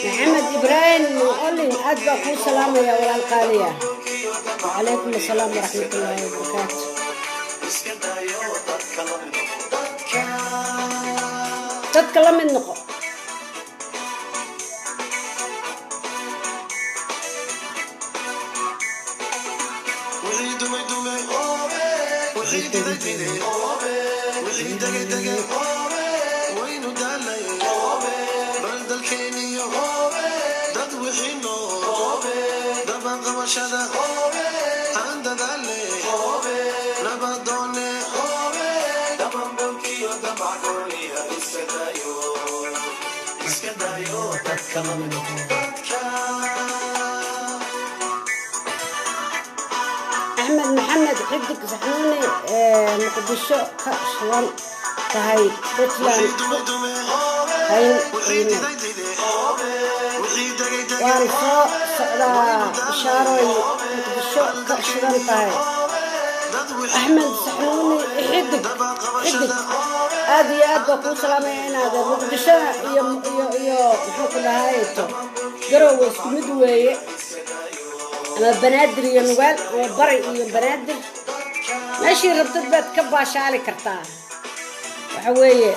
محمد إبراهيم مقلن أدبك والسلام يا ولا القالية. وعليكم السلام ورحمة الله وبركاته. تتكلم النقط. أحمد محمد حدك زحموني مقدشو كأشوان تهاي بطلان هاي والفاء صعدا إشارة مقدشو كأشوان تهاي أحمد زحموني حدك هذه بكو سلامين هذا مقدشو يو محوك لهايتو قروا اسكمدوية أنا بنادر يا نوال وبري يا بنادر ماشي ربطت بيت كبا شالي كرتاه وحوية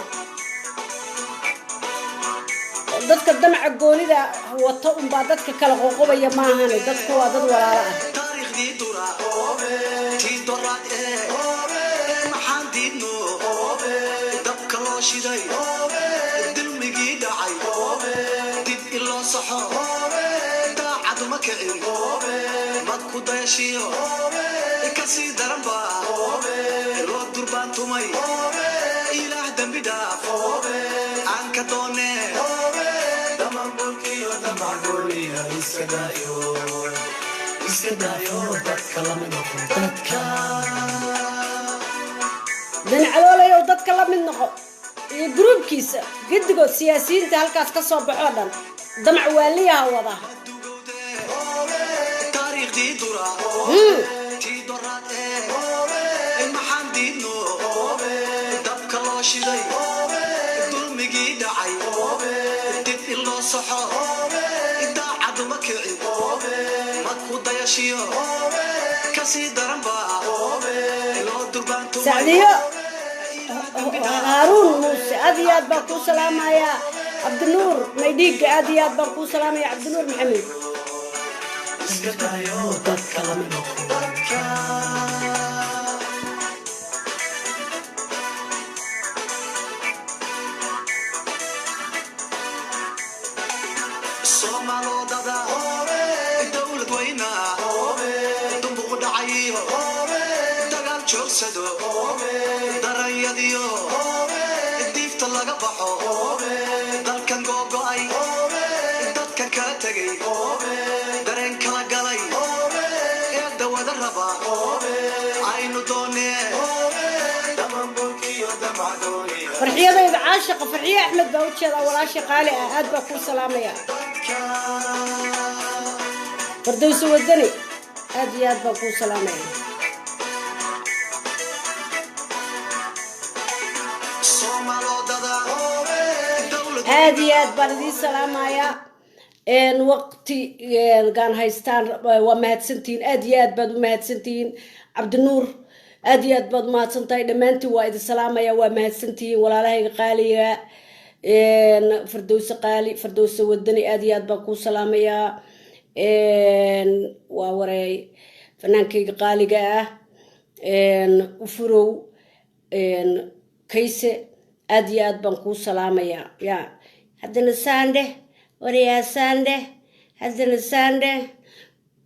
dadka damaca goonida wato un baa dadka kala qoqobaya ma ahan dadku waa dad walaalo ah taariikhdii dura tii doraad maxaan diidno dabka loo shiday dilmigii dhacay dib iloo saxo daacadu ma kicin madku dayashiyo kasii daran baa loo durbaan tumay ilaah dambi dhaaf aan ka doonee دن علولي وددك لا من نقو iyo groupkiisa gidigood siyaasiyiinta halkaas ka soo baxo damac waaliyaha wada taariikhdii dura tii doraad maxaan diidno dabka loo shiday dulmigii dhacay dib iloo saxo daacadu ma kicin madku dayashiyo kasii daran baa loo durbaan tumay sacdiyo هارون موسى أديات بكو سلام يا عبد النور ميديك أديات بكو سلام يا عبد النور محمد صومالو دادا دولة وينا دنبو دعيو دقال جوسدو darayadiyo diifta laga baxo dalkan googo'ay dadka ka tagay dareen kala galay ee dawada raba aynu doonee farxiyadayda caashiqa farxiye axmed baa u jeeda walaashi qaali ah aad baa kuu salaamaya fardowso wadani aad iyo aad baa kuu salaamaya هذه بردي سلام يا وقتي كان هايستان ومهد سنتين أديات بدو مهد سنتين عبد النور أديات بدو مهد سنتين دمانتي وايد السلام يا ومهد سنتين ولا لهي قالي فردوس قالي فردوس ودني أديات بكو سلام يا ووري فنانكي قالي جاه وفرو كيسة أديات بكو سلام يا هذا السانده وريا سانده هذا السانده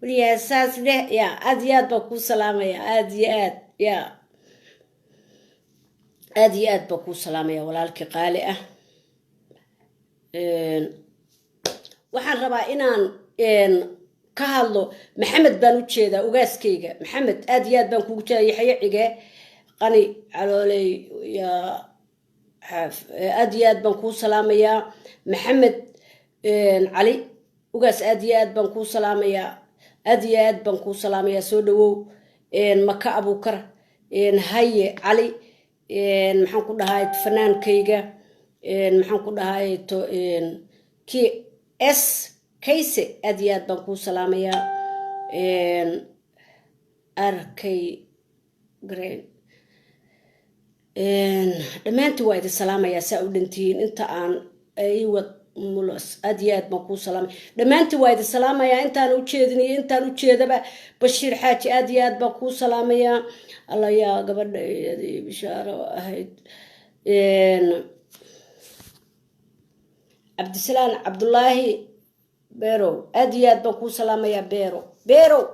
وريا ساسده يا أديات بكو سلام يا أديات يا أديات بكو سلام يا ولا لك قالئة waxaan rabaa inaan ka hadlo maxamed baan u jeedaa ugaaskayga maxamed aad iyo aad baan kugu jeedaa yaxyaciga qani caloolay ya aad iyo aad baan kuu salaamayaa maxamed cali ugaas aad iyo aad baan kuu salaamayaa aad iyo aad baan kuu salaamayaa soo dhawow maka abuukar haye cali maxaan ku dhahay fanaankayga maxaan ku dhahay to ki s kayse aad iyo aad baan kuu salaamayaa arkay green dhammaantii waa idin salaamayaa saa u dhantihiin inta aan aywad mulos aad iyo aad baan kuu salaamaya dhammaantii waa idin salaamayaa intaan u jeedin iyo intaan u jeedaba bashiir xaaji aad iyo aad baan kuu salaamayaa alla yaa gabadha bishaaro ahayd cabdisalaam cabdullaahi beerow aad iyo aad baan kuu salaamayaa beerow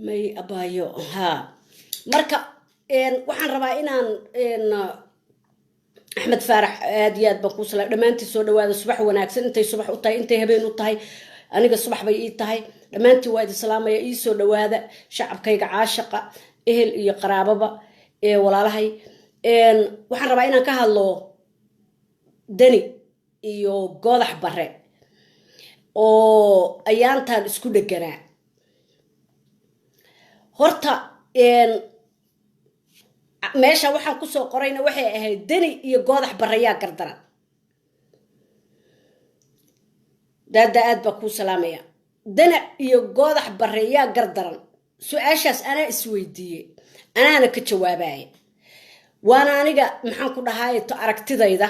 may abaayo haa marka waxaan rabaa inaan axmed faarax aad iyo aad baan kuu salaam dhammaantii soo dhawaada subax wanaagsan intay subax u tahay intay habeen u tahay aniga subax bay ii tahay dhammaantii waa idin salaamaya ii soo dhawaada shacabkayga caashaqa ehel iyo qaraababa walaalahay waxaan rabaa inaan ka hadlo dani iyo goodax bare oo ayaantan isku dheganaa horta meesha waxaan kusoo qorayna waxay ahayd dani iyo goodax bare yaa gardaran daada aad baa kuu salaamaya dani iyo goodax bare yaa gardaran su-aashaas anaa isweydiiyey anaana ka jawaabaya waana aniga maxaan ku dhahay to aragtidayda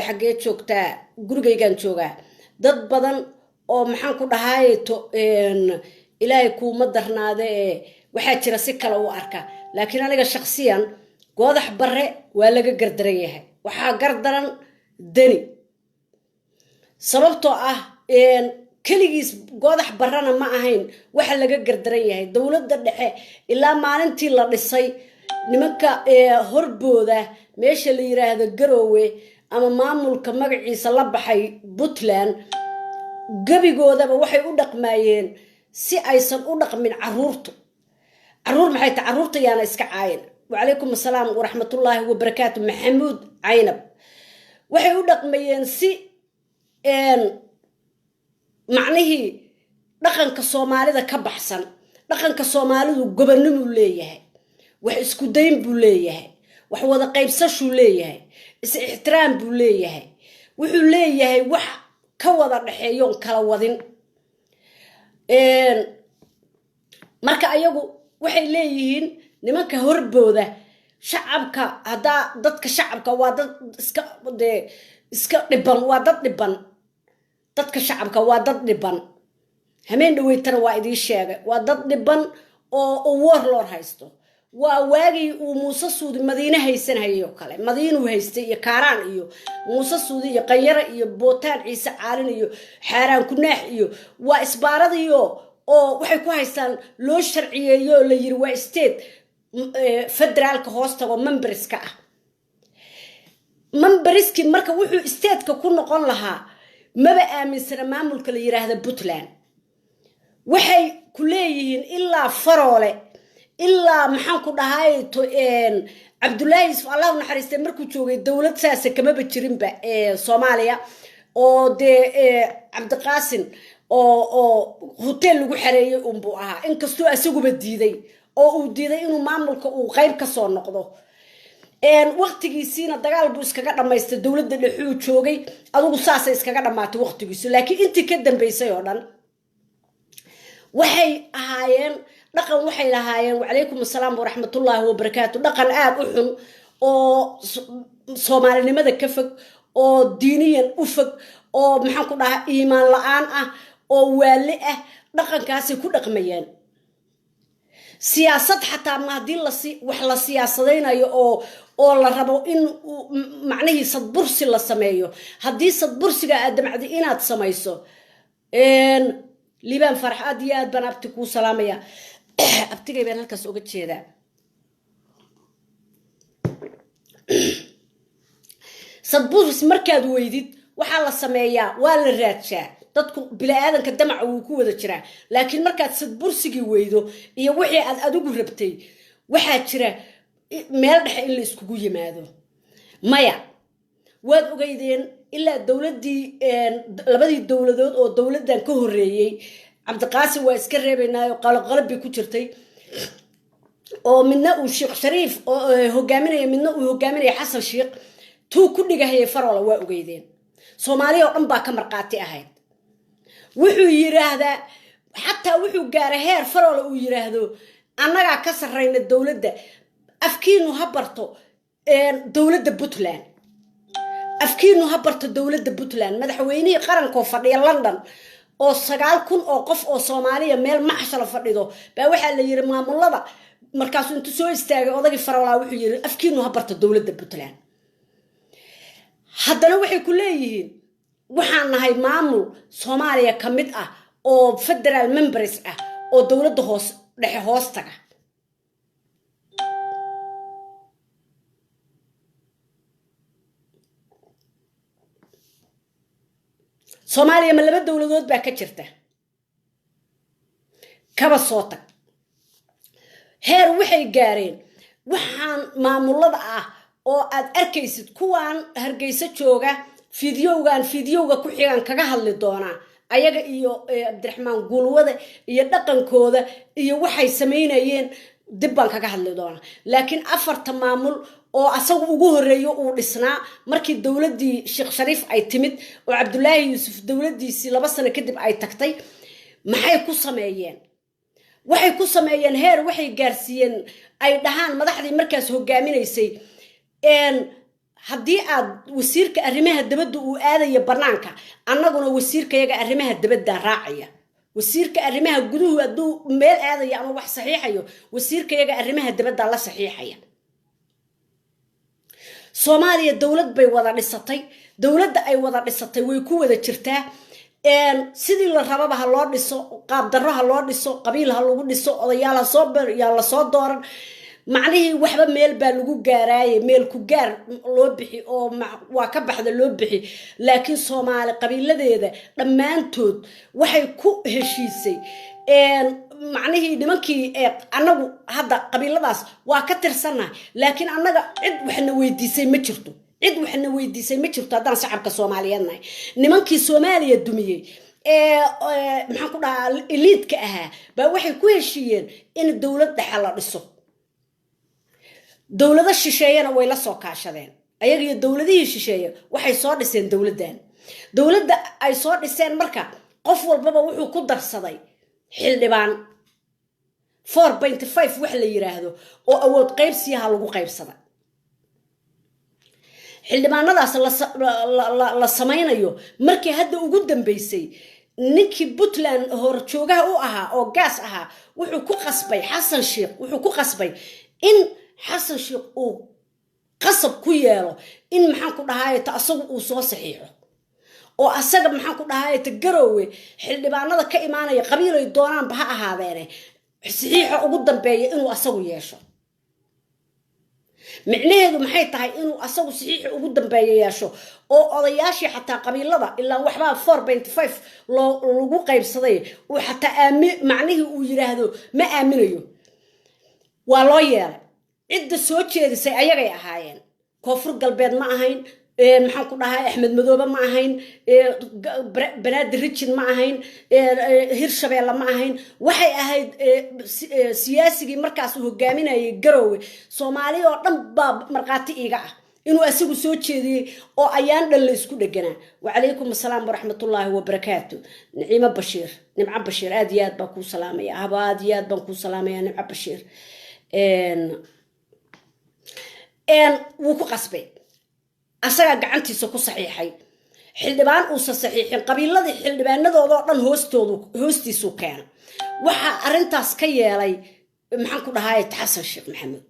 xaggee joogtaa gurigaygaan joogaa dad badan oo maxaan ku dhahay to ilaahay kuuma darnaade waxaa jira si kale u arka laakiin aniga shakhsiyan goodax bare waa laga gardaran yahay waxaa gardaran dani sababtoo ah keligiis goodax barana ma ahayn waxa laga gardaran yahay dowladda dhexe ilaa maalintii la dhisay nimanka horbooda meesha la yiraahdo garoowe ama maamulka magaciisa la baxay Puntland gabigoodaba waxay u dhaqmaayeen si aysan u dhaqmin caruurtu caruur maxay tahay caruurta yaana iska caayin وعليكم السلام ورحمة الله وبركاته محمود عينب waxay u dhaqmayeen si macnaheedu dhaqanka Soomaalida ka baxsan dhaqanka Soomaalidu gobonnimo leeyahay wax isku dayn buu leeyahay wax wada qaybsasho leeyahay is ixtiraam buu leeyahay wuxuu leeyahay wax ka wada dhaxeeyo kala wadin marka ayagu waxay leeyihiin nimanka horbooda shacabka hada dadka shacabka waa dad iska dhiban waa dad dhiban dadka shacabka waa dad dhiban hameen dhaweytana waa idin sheegay waa dad dhiban oo warlord haysto waa waagi uu Muuse Suudi Madiina haysanayay oo kale Madiinu haystay iyo Kaaraan iyo Muuse Suudi iyo Qanyara iyo Bootaan Ciise Caalin iyo Xaaraan Kunaax iyo waa isbaaradiyo oo waxay ku haystaan loo sharciyeeyo la yiri waa state federaalka hoostago memberska ah memberski marka wuxuu state-ka ku noqon lahaa maba aaminsana maamulka la yiraahdo Puntland waxay ku leeyihiin ilaa faroole ilaa maxaan ku dhahay to Cabdullaahi Yusuf Allah naxariistay markuu joogay dawlad saasa kama bajirinba Soomaaliya oo de Cabdiqaasin oo hotel lagu xareeyay buu ahaa inkastoo asaguba diiday oo uu diiday inuu maamulka uu qayb ka soo noqdo waqtigiisiina dagaal buu iskaga dhamaystay dowladda dhexuu joogay adigu saasay iskaga dhamaatay waqtigiisu laakiin intii ka dambeysay oo dhan waxay ahaayeen dhaqan waxay lahaayeen wacalaykum assalaam waraxmatullaahi wabarakaatu dhaqan aad u xun oo soomaalinimada ka fog oo diiniyan u fog oo maxaan ku dhahaa iimaan la-aan ah oo waali ah dhaqankaasay ku dhaqmayeen siyaasad xataa ma haddii wax la siyaasadaynayo oo la rabo in macnihii sadbursi la sameeyo haddii sadbursiga aad damacdi inaad samayso liibaan farax aad iyo aad baan abti kuu salaamaya abtigay baan halkaas uga jeedaa sadbursi markaad weydid waxaa la sameeyaa waa la raadshaa dadku bini-aadanka damaca wuu ku wada jiraa laakiin markaad sadbursigii weydo iyo wixii aad adigu rabtay waxaa jira meel dhexe in la iskugu yimaado maya waad ogeydeen ilaa dowladdii labadii dowladood oo dowladdan ka horreeyey cabdiqaasim waa iska reebaynaayo qalab bay ku jirtay oo midna uu sheekh shariif oo hogaaminaya midna uu hogaaminaya xasan sheekh tuu ku dhigahayay farola waa ogeydeen soomaaliya oo dhan baa ka marqaati ahayd wuxuu yiraahdaa xataa wuxuu gaaray heer farola uu yiraahdo annagaa ka sarrayna dowladda afkiinu ha barto dowladda puntland afkiinu ha barto dowladda puntland madaxweynihii qarankoo fadhiya london oo 9,000 oo qof oo soomaaliya meel maxshala fadhido baa waxaa la yiri maamulada markaasuu intuu soo istaagay odagii farola wuxuu yiri afkiinu ha barto dowladda puntland haddana waxay ku leeyihiin waxaan nahay maamul soomaaliya ka mid ah oo federal members ah oo dowladda dhexe hoos taga soomaaliya ma laba dowladood baa ka jirta kaba soo tag heer waxay gaareen waxaan maamulada ah oo aad arkaysid kuwaan hargeysa jooga fiidiyowga ku xigan kaga hadli doonaa ayaga iyo cabdiraxmaan guulwade iyo dhaqankooda iyo waxay sameynayeen dib baan kaga hadli doonaa laakiin 4 maamul oo asagu ugu horeeyo uu dhisnaa markii dowladdii sheekh shariif ay timid oo cabdullaahi yuusuf dowladdiisii 2 sano kadib ay tagtay maxay ku sameeyeen waxay ku sameeyeen heer waxay gaarsiiyeen ay dhahaan madaxdii markaas hogaaminaysay haddii aad wasiirka arrimaha dibadda uu aadayo banaanka annaguna wasiirkayaga arrimaha dibadda raacaya wasiirka arrimaha guduhu hadduu meel aadayo ama wax saxiixayo wasiirkayaga arrimaha dibadda la saxiixaya soomaaliya dowlad bay wada dhisatay dowladda ay wada dhisatay way ku wada jirtaa sidii la rababa ha loo dhiso qaab darro ha loo dhiso qabiil ha lagu dhiso odayaal yaa la soo dooran macnihii waxba meel baa lagu gaaraaye meel ku gaar loo bixi oo waa ka baxda loo bixi laakiin soomaali qabiiladeeda dhammaantood waxay ku heshiisay macnihii nimankii annagu hadda qabiiladaas waa ka tirsannahay laakiin annaga cid waxna weydiisay ma jirto haddaan shacabka soomaaliyeed nahay nimankii soomaaliya dumiyey maxaan ku dhahaa eliidka ahaa baa waxay ku heshiiyeen in dowlad dhexe la dhiso dowlado shisheeyana way la soo kaashadeen ayaga iyo dowladihii shisheeye waxay soo dhiseen dowladda ay soo dhiseen marka qof walbaba wuxuu ku darsaday xildhibaan 4.5 wax la yiraahdo oo awood qaybsiyaha lagu qaybsada xildhibaanadaas la samaynayo markii hadda ugu dambeysay ninkii puntland horjoogaha u ahaa oo gaas ahaa wuxuu ku qasbay xasan sheekh in xasan sheekh uu qasab ku yeelo in maxaan ku dhahaayta asagu uu soo saxiixo oo asaga maxaan ku dhahaayta garoowe xildhibaanada ka imaanaya qabiilay doonaanba ha ahaadeene saxiixa ugu dambeeya inuu asagu yeesho micnaheedu maxay tahay inuu asagu saxiixa ugu dambeeya yeesho oo odayaashii xataa qabiilada ilaa waxbaa 4.5 lagu qaybsaday uu xataa macnihii uu yiraahdo ma aaminayo waa loo yeelay cidda soo jeedisay ayagay ahaayeen koonfur galbeed ma ahayn maxaan ku dhahay axmed madoobe ma ahayn banaadir rijin ma ahayn hirshabeelle ma ahayn waxay ahayd siyaasigii markaas uu hogaaminayay garoowe soomaaliya oo dhan baa marqaati iiga ah inuu asigu soo jeediyey oo ayaan dhan la isku dheganaa wacalaykum assalaam waraxmatullaahi wabarakaatu niciimo bashiir nimco bashiir aad iyo aad baan kuu salaamaya haba aad iyo aad baan kuu salaamaya nimco bashiir wuu ku qasbay asagaa gacantiisa ku saxiixay xildhibaan uusa saxiixin qabiiladii xildhibaanadoodoo dhan hoostiisuu keena waxaa arrintaas ka yeelay maxaan ku dhahay xasan sheekh maxamuud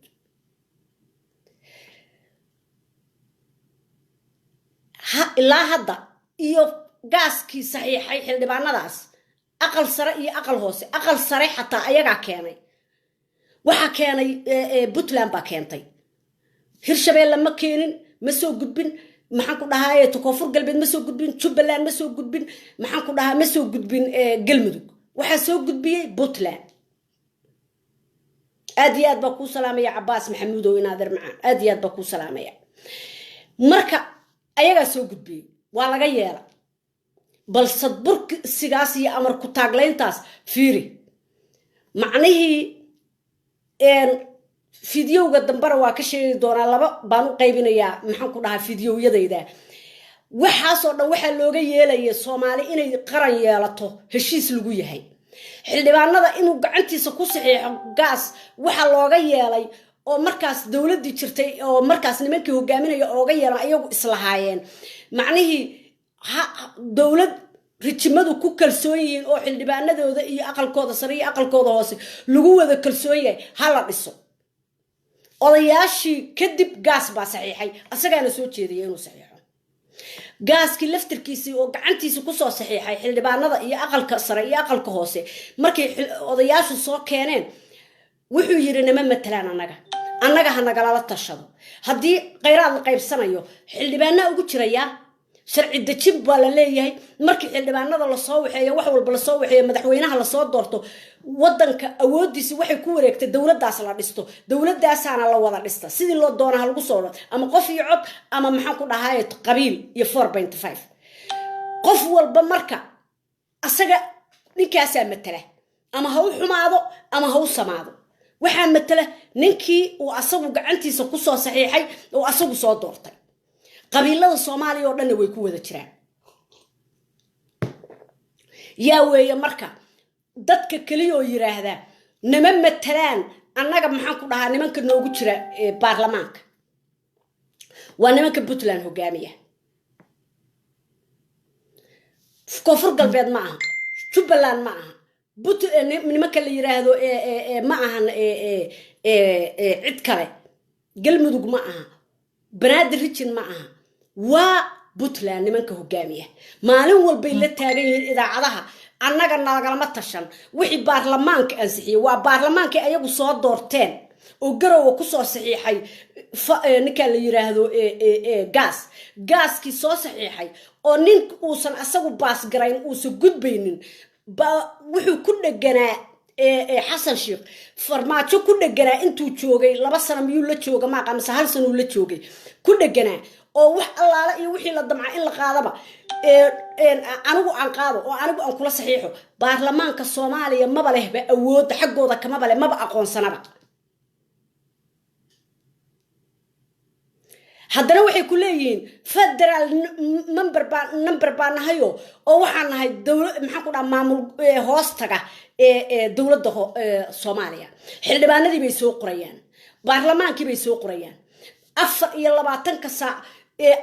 ilaa hadda iyo gaaskii saxiixay xildhibaanadaas aqal sare iyo aqal hoose aqal sare xataa ayagaa keenay waxaa keenay puntland baa keentay hirshabeelle ma keenin ma soo gudbin maxaan ku dhahay koonfur galbeed ma soo gudbin jubbaland ma soo gudbin maxaan ku dhahaa ma soo gudbin galmudug waxaa soo gudbiyey puntland aad iyo aad baa kuu salaamaya cabaas maxamuudow inaader macaan aad iyo aad baa kuu salaamaya marka ayagaa soo gudbiyey waa laga yeela balse bursigaas iyo amar ku taaglayntaas fiiri macnihii fideowga dambana waa ka sheegi doonaa laba baan u qaybinayaa maxaan ku dhahaa fideowyadayda waxaasoo dhan waxaa looga yeelaya soomaali inay qaran yeelato heshiis lagu yahay xildhibaanada inuu gacantiisa ku saxiixo gaas waxaa looga yeelay oo markaas dowladdii jirtay oo markaas nimankii hogaaminaya ooga yeelan ayagu islahaayeen macnihii dowlad rijimadu ku kalsoon yihiin oo xildhibaanadooda iyo aqalkooda sare iyo aqalkooda hoose lagu wada kalsoon yahay ha la dhiso odayaashii kadib gaas baa saxiixay asagaana soo jeediyay inuu saxiixo gaaskii laftirkiisii oo gacantiisa kusoo saxiixay xildhibaanada iyo aqalka sare iyo aqalka hoose markay odayaashu soo keeneen wuxuu yiri nima matalaan annaga ha nagalala tashado haddii khayraad la qaybsanayo xildhibaanaa ugu jiraya sharci dejin baa la leeyahay markii xildhibaanada lasoo waxeeyo wax walba lasoo waxeeyo madaxweynaha lasoo doorto wadanka awoodiisi waxay ku wareegtay dowladdaas la dhisto dowladaasaana la wada dhista sidii loo doonaha lagu soo dhao ama qof iyo cod ama maxaan ku dhahay qabiil iyo 4.5 qof walba marka asaga ninkaasaa matala ama ha u xumaado ama ha u samaado waxaa matala ninkii uu asagu gacantiisa kusoo saxiixay oo asagu soo doortay qabiilada soomaaliya oo dhanna way ku wada jiraan yaa weeye marka dadka kaliya oo yiraahdaa nama matalaan annaga maxaan ku dhahaa nimanka noogu jira baarlamaanka waa nimanka puntland hogaamiya koonfur galbeed ma aha jubbaland ma aha nimanka la yiraahdo ma ahan cid kale galmudug ma aha banaadir rijin ma aha waa puntland nimanka hogaamiya maalin walbay la taagan yihiin idaacadaha annaga nagalama tashan wixii baarlamaanka ansixiyey waa baarlamaankii ayagu soo doorteen oo garowa kusoo saxiixay ninka la yiraahdo gaaskii soo saxiixay oo nin uusan asagu baas garayn uusan gudbaynin wuxuu ku dheganaa xasan sheekh farmaajo ku dheganaa intuu joogay 2 sano miyuu la jooga ma aqaansa 1 sano uu la joogay ku dheganaa oo wax allaala iyo wixii la damca in la qaadaba anigu aan qaado oo anigu aan kula saxiixo baarlamaanka Soomaaliya maba lehba awood xaqooda kama bale maba aqoonsanaba haddana waxay ku leeyihiin federal number baan nahayo oo waxaan nahay dawlad maxaan ku dhahaa maamul hoostaga dawladda Soomaaliya xildhibaanadii bay soo qorayaan baarlamaankii bay soo qorayaan 24 saac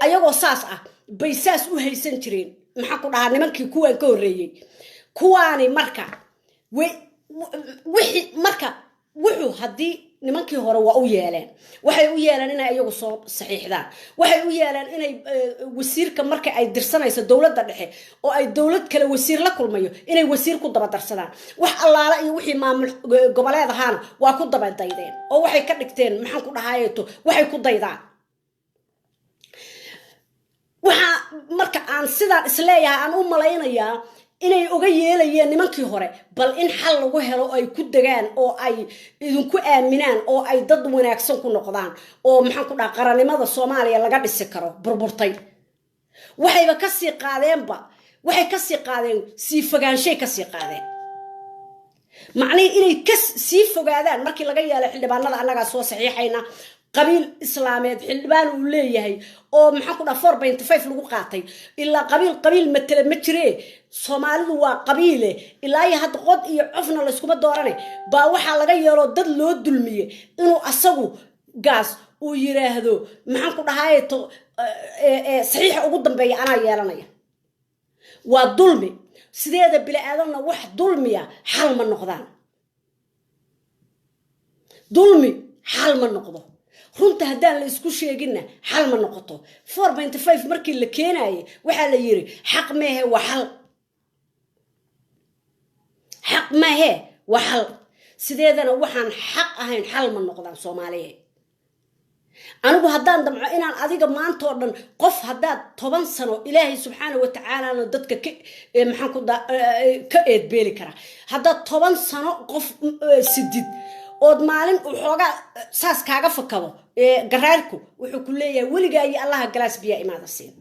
ayagoo saas ah bay saas u haysan jireen maxaan ku dhahaa nimankii kuwaan ka horeeyay kuwaani marka wixii marka wuxuu hadii nimankii hore waa u yeeleen waxay u yeeleen inay iyagu soo saxiixdaan waxay u yeeleen inay wasiirka marka ay dirsanayso dawladda dhexe oo ay dawlad kale wasiir la kulmayo inay wasiir ku daba darsadaan wax allaala iyo wixii maamul goboleed ahaana waa ku daba daydeen oo waxay ka dhigteen maxaan ku dhahaayeeto waxay ku daydaan waxa marka aan sidaan isleeyahay aan u malaynayaa inay uga yeelayeen nimankii hore bal in xal lagu helo ay ku dagaan oo ay idinku aaminaan oo ay dad wanaagsan ku noqdaan oo maxaan ku dhaha qaranimada Soomaaliya laga dhisi karo burburtay waxayba ka sii qaadeenba waxay ka sii qaadeen sii fogaanshay ka sii qaadeen macnii inay ka sii fogaadaan markii laga yeelay xildhibaanada anaga soo saxiixayna qabiil islaameed xildhibaan uu leeyahay oo maxaa ku dhaaf 4.5 lagu qaatay ilaa qabiil matala ma jiree Soomaalidu waa qabiile ilaa ay had qod iyo cufna la isku doorane baa waxa laga yeelo dad loo dulmiye inuu asagu gaas uu yiraahdo maxaan ku dhahaay to saxiix ugu dambeeya ana yeelanaya waa dulmi sideeda bila aadanna wax dulmiya xal ma noqdaan dulmi xal ma noqdo runta hadaan la isku sheegina xal ma noqoto 4.5 markii la keenay waxa la yiri xaq mehe wa xal sideedana waxaan xaq ahayn xal ma noqdaan Soomaaliyeed anigu hadaan damco inaan adiga maanta oo dhan qof hadaad 10 sano Ilaahay subhanahu wa ta'ala dadka maxaan ku ka eedbeeli kara hadaad 10 sano qof sidid ood maalin u xooga saas kaaga fakado garaarku wuxuu ku leeyahay waliga ay Allah galaas biya imaada siin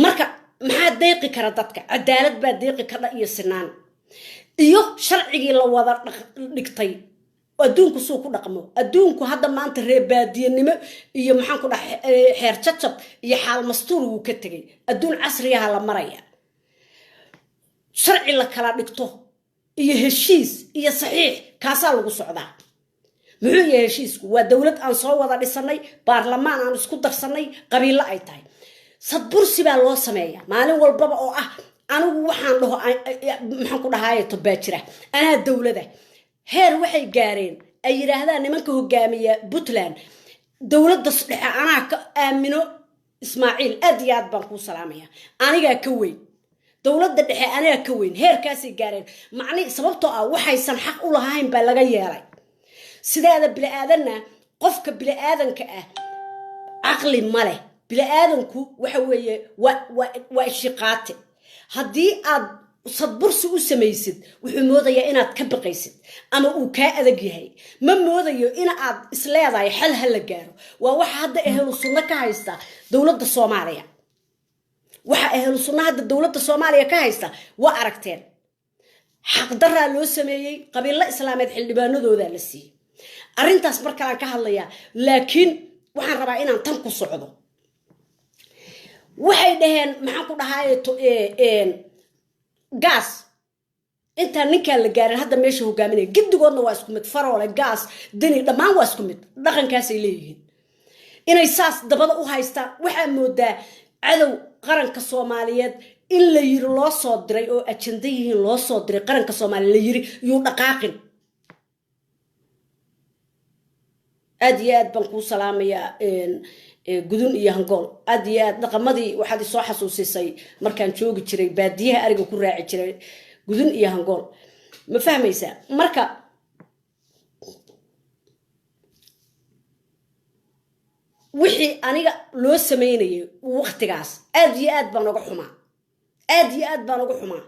marka maxaa deeqi kara dadka cadaalad baa deeqi kara iyo sinaan iyo sharcigi la wada dhigtay adduunku soo ku dhaqmo adduunku hadda maanta reebaadiyanimo iyo maxaan ku dhax xeer jajab iyo xaal mastuur uu ka tagay adduun casriyaha la maraya sharci la kala dhigto iyo heshiis iyo saxiix kaasa lagu socdaa muxuu yahay heshiisku waa dawlad aan soo wada dhisanay baarlamaan aan isku darsanay qabiilo ay tahay sadbursi baa loo sameeyaa maalin walbaba oo ah anigu waxaan dhaho maxaan ku dhahaay to baajira ana dawladda heer waxay gaareen ay yiraahdaan nimanka hogaamiya Puntland dawladda dhexe anaa ka aamino Ismaaciil aad iyo aad baan ku salaamaya aniga ka weyn dawladda dhexe aniga ka weyn heerkaasay gaareen macni sababtoo ah waxaysan xaq u lahayn baa laga yeelay sidaada bila aadanna qofka bila aadanka ah aqli male bila aadanku waxa weeye waa shiqaate haddii aad sadbursi u samaysid wuxuu moodayaa inaad ka baqaysid ama uu ka adag yahay ma moodayo in aad isleedahay xal hal la gaaro waa waxa hadda ehlu sunna ka haysta dawladda Soomaaliya waxa ehlu sunna hadda dawladda Soomaaliya ka haysta waa aragteen xaq darra loo sameeyay qabiilo islaameed xildhibaanadooda la siiyay arintaas marka aan ka hadlayaa laakiin waxaan rabaa inaan tan ku socdo waxay dhaheen maxaan ku dhahaay gas inta ninka la gaarin hadda meesha hogaaminay gidigoodna waa isku mid faroole gas dani dhamaan waa isku mid dhaqankaas ay leeyihiin inay saas dabada u haystaan waxa moodaa cadow qaranka Soomaaliyeed in la yiri loo soo diray oo ajanda yihiin loo soo diray qaranka Soomaaliyeed la yiri yuu dhaqaaqin aad iyo aad baan ku salaamayaa gudun iyo hangool aad iyo aad dhaqamadii waxaad soo xasuusisay markaan joogi jiray baadiyaha ariga ku raaci jiray gudun iyo hangool ma fahmaysaa marka wixii aniga loo sameeyay waqtigaas aad iyo aad baan uga xumaa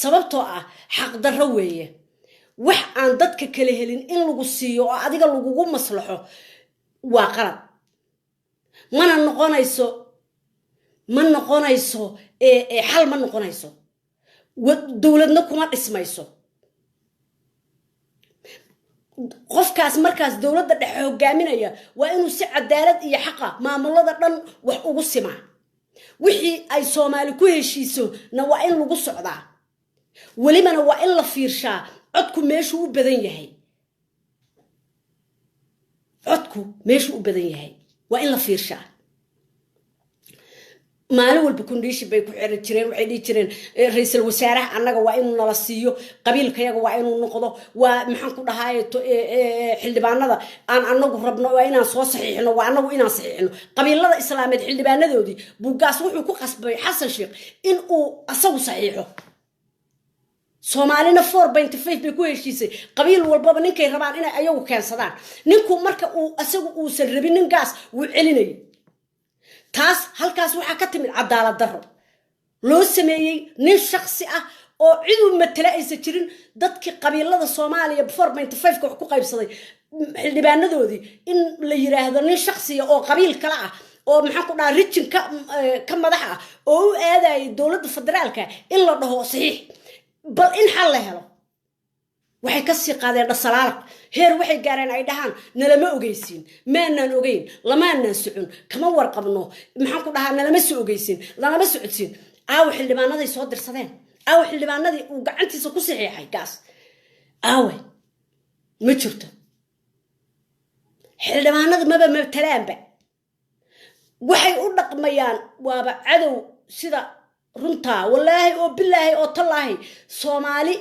sababtoo ah xaq darro weeye wax aan dadka kale helin in lagu siiyo oo adiga lagugu maslaxo waa qalad mana noqonayso xal ma noqonayso dawladna kuma dhismayso qofkaas markaas dawladda dhexe hogaaminaya waa inuu si cadaalad iyo xaqa maamulada dhan wax ugu simaa wixii ay Soomaali ku heshiiso na waa in lagu socdaa walibana waa in la fiirshaa codku meeshu u badan yahay waa in la fiirshaa maalin walba condition bay ku xiri jireen waxay dhigi jireen ra'iisul wasaaraha annaga waa inuu nala siiyo qabiilkayaga waa inuu noqdo waa maxaan ku dhahaay xildhibaanada aan annagu rabno waa inaan soo saxiixno waa annagu inaan saxiixno qabiilada islaameed xildhibaanadoodii buugaas wuxuu ku qasbay Xasan Sheekh in uu asagu saxiixo Soomaalina 4.5 bay ku heshiisay qabiil walbaba ninkay rabaan inay ayagu keensadaan ninku marka uu asagu uusan rabin nin gaas uu celinay taas halkaas waxa ka timid cadaalad darro loo sameeyay nin shakhsi ah oo ciidu matala aysan jirin dadkii qabiilada Soomaaliya 4.5 ka wax ku qaybsaday xildhibaanadoodii in la yiraahdo nin shakhsi ah oo qabiil kala ah oo maxaa ku dhaca rijin ka madax ah oo u aaday dawladda federaalka in la dhaho saxiix bal in xal la helo waxay ka sii qaadeen dhasalaaq heer waxay gaareen ay dhahaan nalama ogeysiin maanan ogeyn lamaanan socon kama warqabno maxaa ku dhahaa nalama soo ogeysiin nalama socodsiin xildhibaanaday soo dirsadeen xildhibaanadii uu gacantiisa ku saxiixay gaas ma jirto xildhibaanada maba matalaanba waxay u dhaqmayaan waaba cadow sida runta wallaahi oo billaahi oo tallaahi Soomaali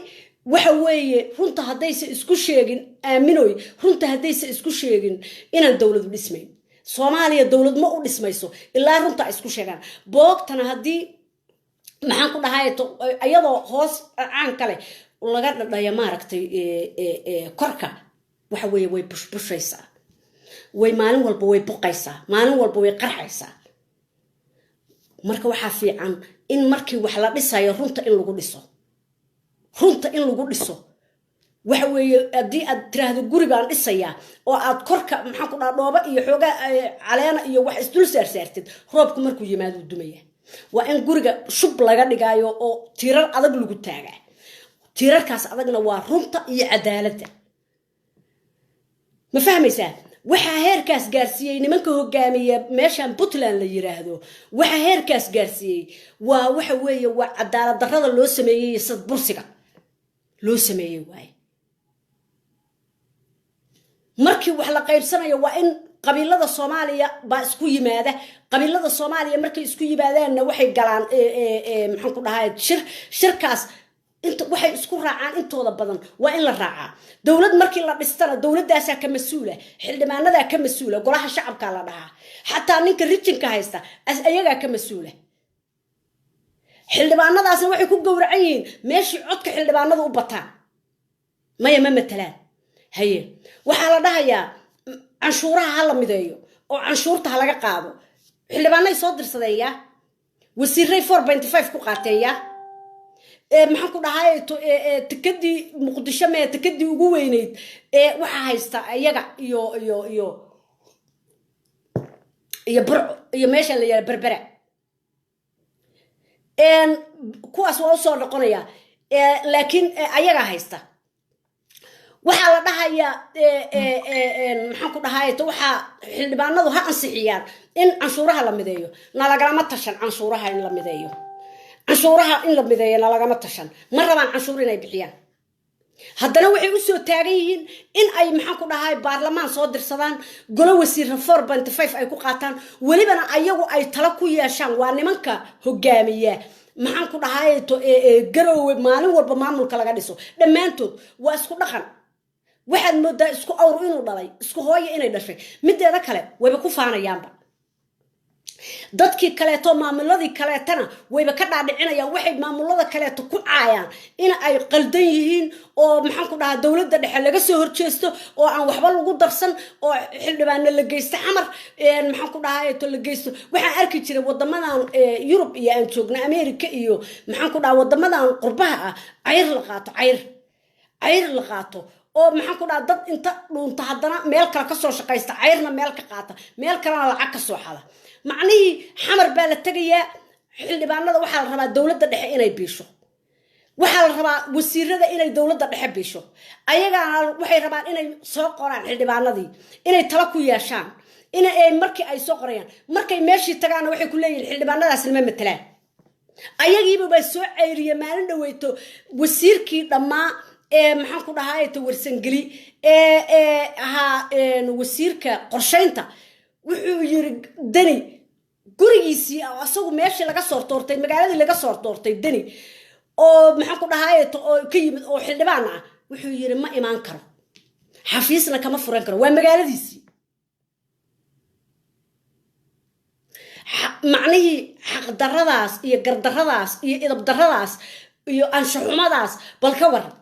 waxa weeye runta hadaysa isku sheegin aaminoy runta hadaysa isku sheegin inaan dawlad dhismayn Soomaaliya dawlad ma u dhismayso ilaa runta isku sheegan boogtana hadii maxaan ku dhahay ayadoo hoos aan kale laga dhadhaya maaragtay korka waxa weeye way bushaysaa way maalin walba way buqaysaa maalin walba way qarxaysaa marka waxa fiican in markii wax la dhisayo runta in lagu dhiso waxa weeye hadii aad tiraahdo guri baan dhisayaa oo aad korka maxaan ku dhahay dhooba iyo xooga caleena iyo wax isdul saartid roobku markuu yimaado dumaya waa in guriga shub laga dhigayo oo tiirar adag lagu taagaa tiirarkaas adagna waa runta iyo cadaaladda ma fahmaysaa waxa heerkaas gaarsiiyay nimanka hogaamiya meeshan Puntland la yiraahdo waxa heerkaas gaarsiiyay waa waxa weeye waa cadaalad darrada loo sameeyay sad bursiga loo sameeyay waay markii wax la qaybsanayo waa in qabiilada Soomaaliya ba isku yimaada qabiilada Soomaaliya markay isku yimaadaan waxay galaan maxaan ku dhahay shirkaas inta waxay isku raacaan intooda badan waa in la raacaa dawlad markii la dhistana dawladdaas ka mas'uula xildhibaanada ka mas'uula golaha shacabka la dhahaa xataa ninka rijinka haysta ayaga ka mas'uula xildhibaanadaasna waxay ku gowracan yihiin meeshii codka xildhibaanadu u bataan maya ma matalaan haye waxa la dhahayaa canshuuraha la mideeyo oo canshuurta laga qaado xildhibaanay soo dirsadeeya wasiiray 4.5 ku qaateeya maxaan ku dhahay tikadii Muqdisho ma tikadii ugu weyneyd waxa haysta ayaga iyo burco iyo meesha la yiraahdo berbera kuwaas waa soo noqonaya laakiin ayaga haysta waxa la dhahayaa maxaan ku dhahay waxa xildhibaanadu ha ansixiyaan in canshuuraha la mideeyo nalagama tashan canshuuraha in la mideeyo canshuuraha in la mideeyo nalagama tashan ma rabaan canshuur inay bixiyaan haddana waxay u soo taagan yihiin in ay maxaan ku dhahay baarlamaan soo dirsadaan golo wasiir 4.5 ay ku qaataan walibana ayagu ay tala ku yeeshaan waa nimanka hogaamiya maxaan ku dhahay garoowe maalin walba maamulka laga dhiso dhamaantood waa isku dhaqan waxaad moodaa isku awr inuu dhalay isku hooyo inay dhashay mideeda kale wayba ku faanayaanba dadkii kaleeto maamuladii kaleetana wayba ka dhaadhicinayaan waxay maamulada kaleeto ku caayaan in ay qaldan yihiin oo maxaan ku dhahaa dawladda dhexe laga soo horjeesto oo aan waxba lagu darsan oo xildhibaano la geysto xamar maxaan ku dhahaa la geysto waxaan arki jiray wadamadan Yurub iyo aan joogna America iyo maxaan ku dhahaa wadamadan qurbaha ah cayr la qaato oo maxaan ku dhahaa dad inta dhuunta haddana meel kale ka soo shaqaysta cayrna meel ka qaata meel kalena lacag ka soo xada macnihii xamar baa la tagayaa xildhibaanada waxaa la rabaa dawladda dhexe inay biisho waxaa la rabaa wasiirada inay dawladda dhexe biisho ayagana waxay rabaan inay soo qoraan xildhibaanadii inay tala ku yeeshaan inay markii ay soo qorayaan markay meeshii tagaana waxay ku leeyihiin xildhibaanadaas lama matalaan ayagiiba baa soo ceyriyay maalin dhaweyto wasiirkii dhammaa maxaan ku dhahay warsangeli ahaa wasiirka qorsheynta wuxuu yiri dani gurigiisii asagu meeshii laga soo toortay magaaladii laga soo toortay dani oo maxaan ku dhahay oo ka yimid oo xildhibaan ah wuxuu yiri ma imaan karo xafiisna kama furan karo waa magaaladiisii macnihii xaq darradaas iyo gardarradaas iyo idab darradaas iyo anshaxumadaas bal ka waran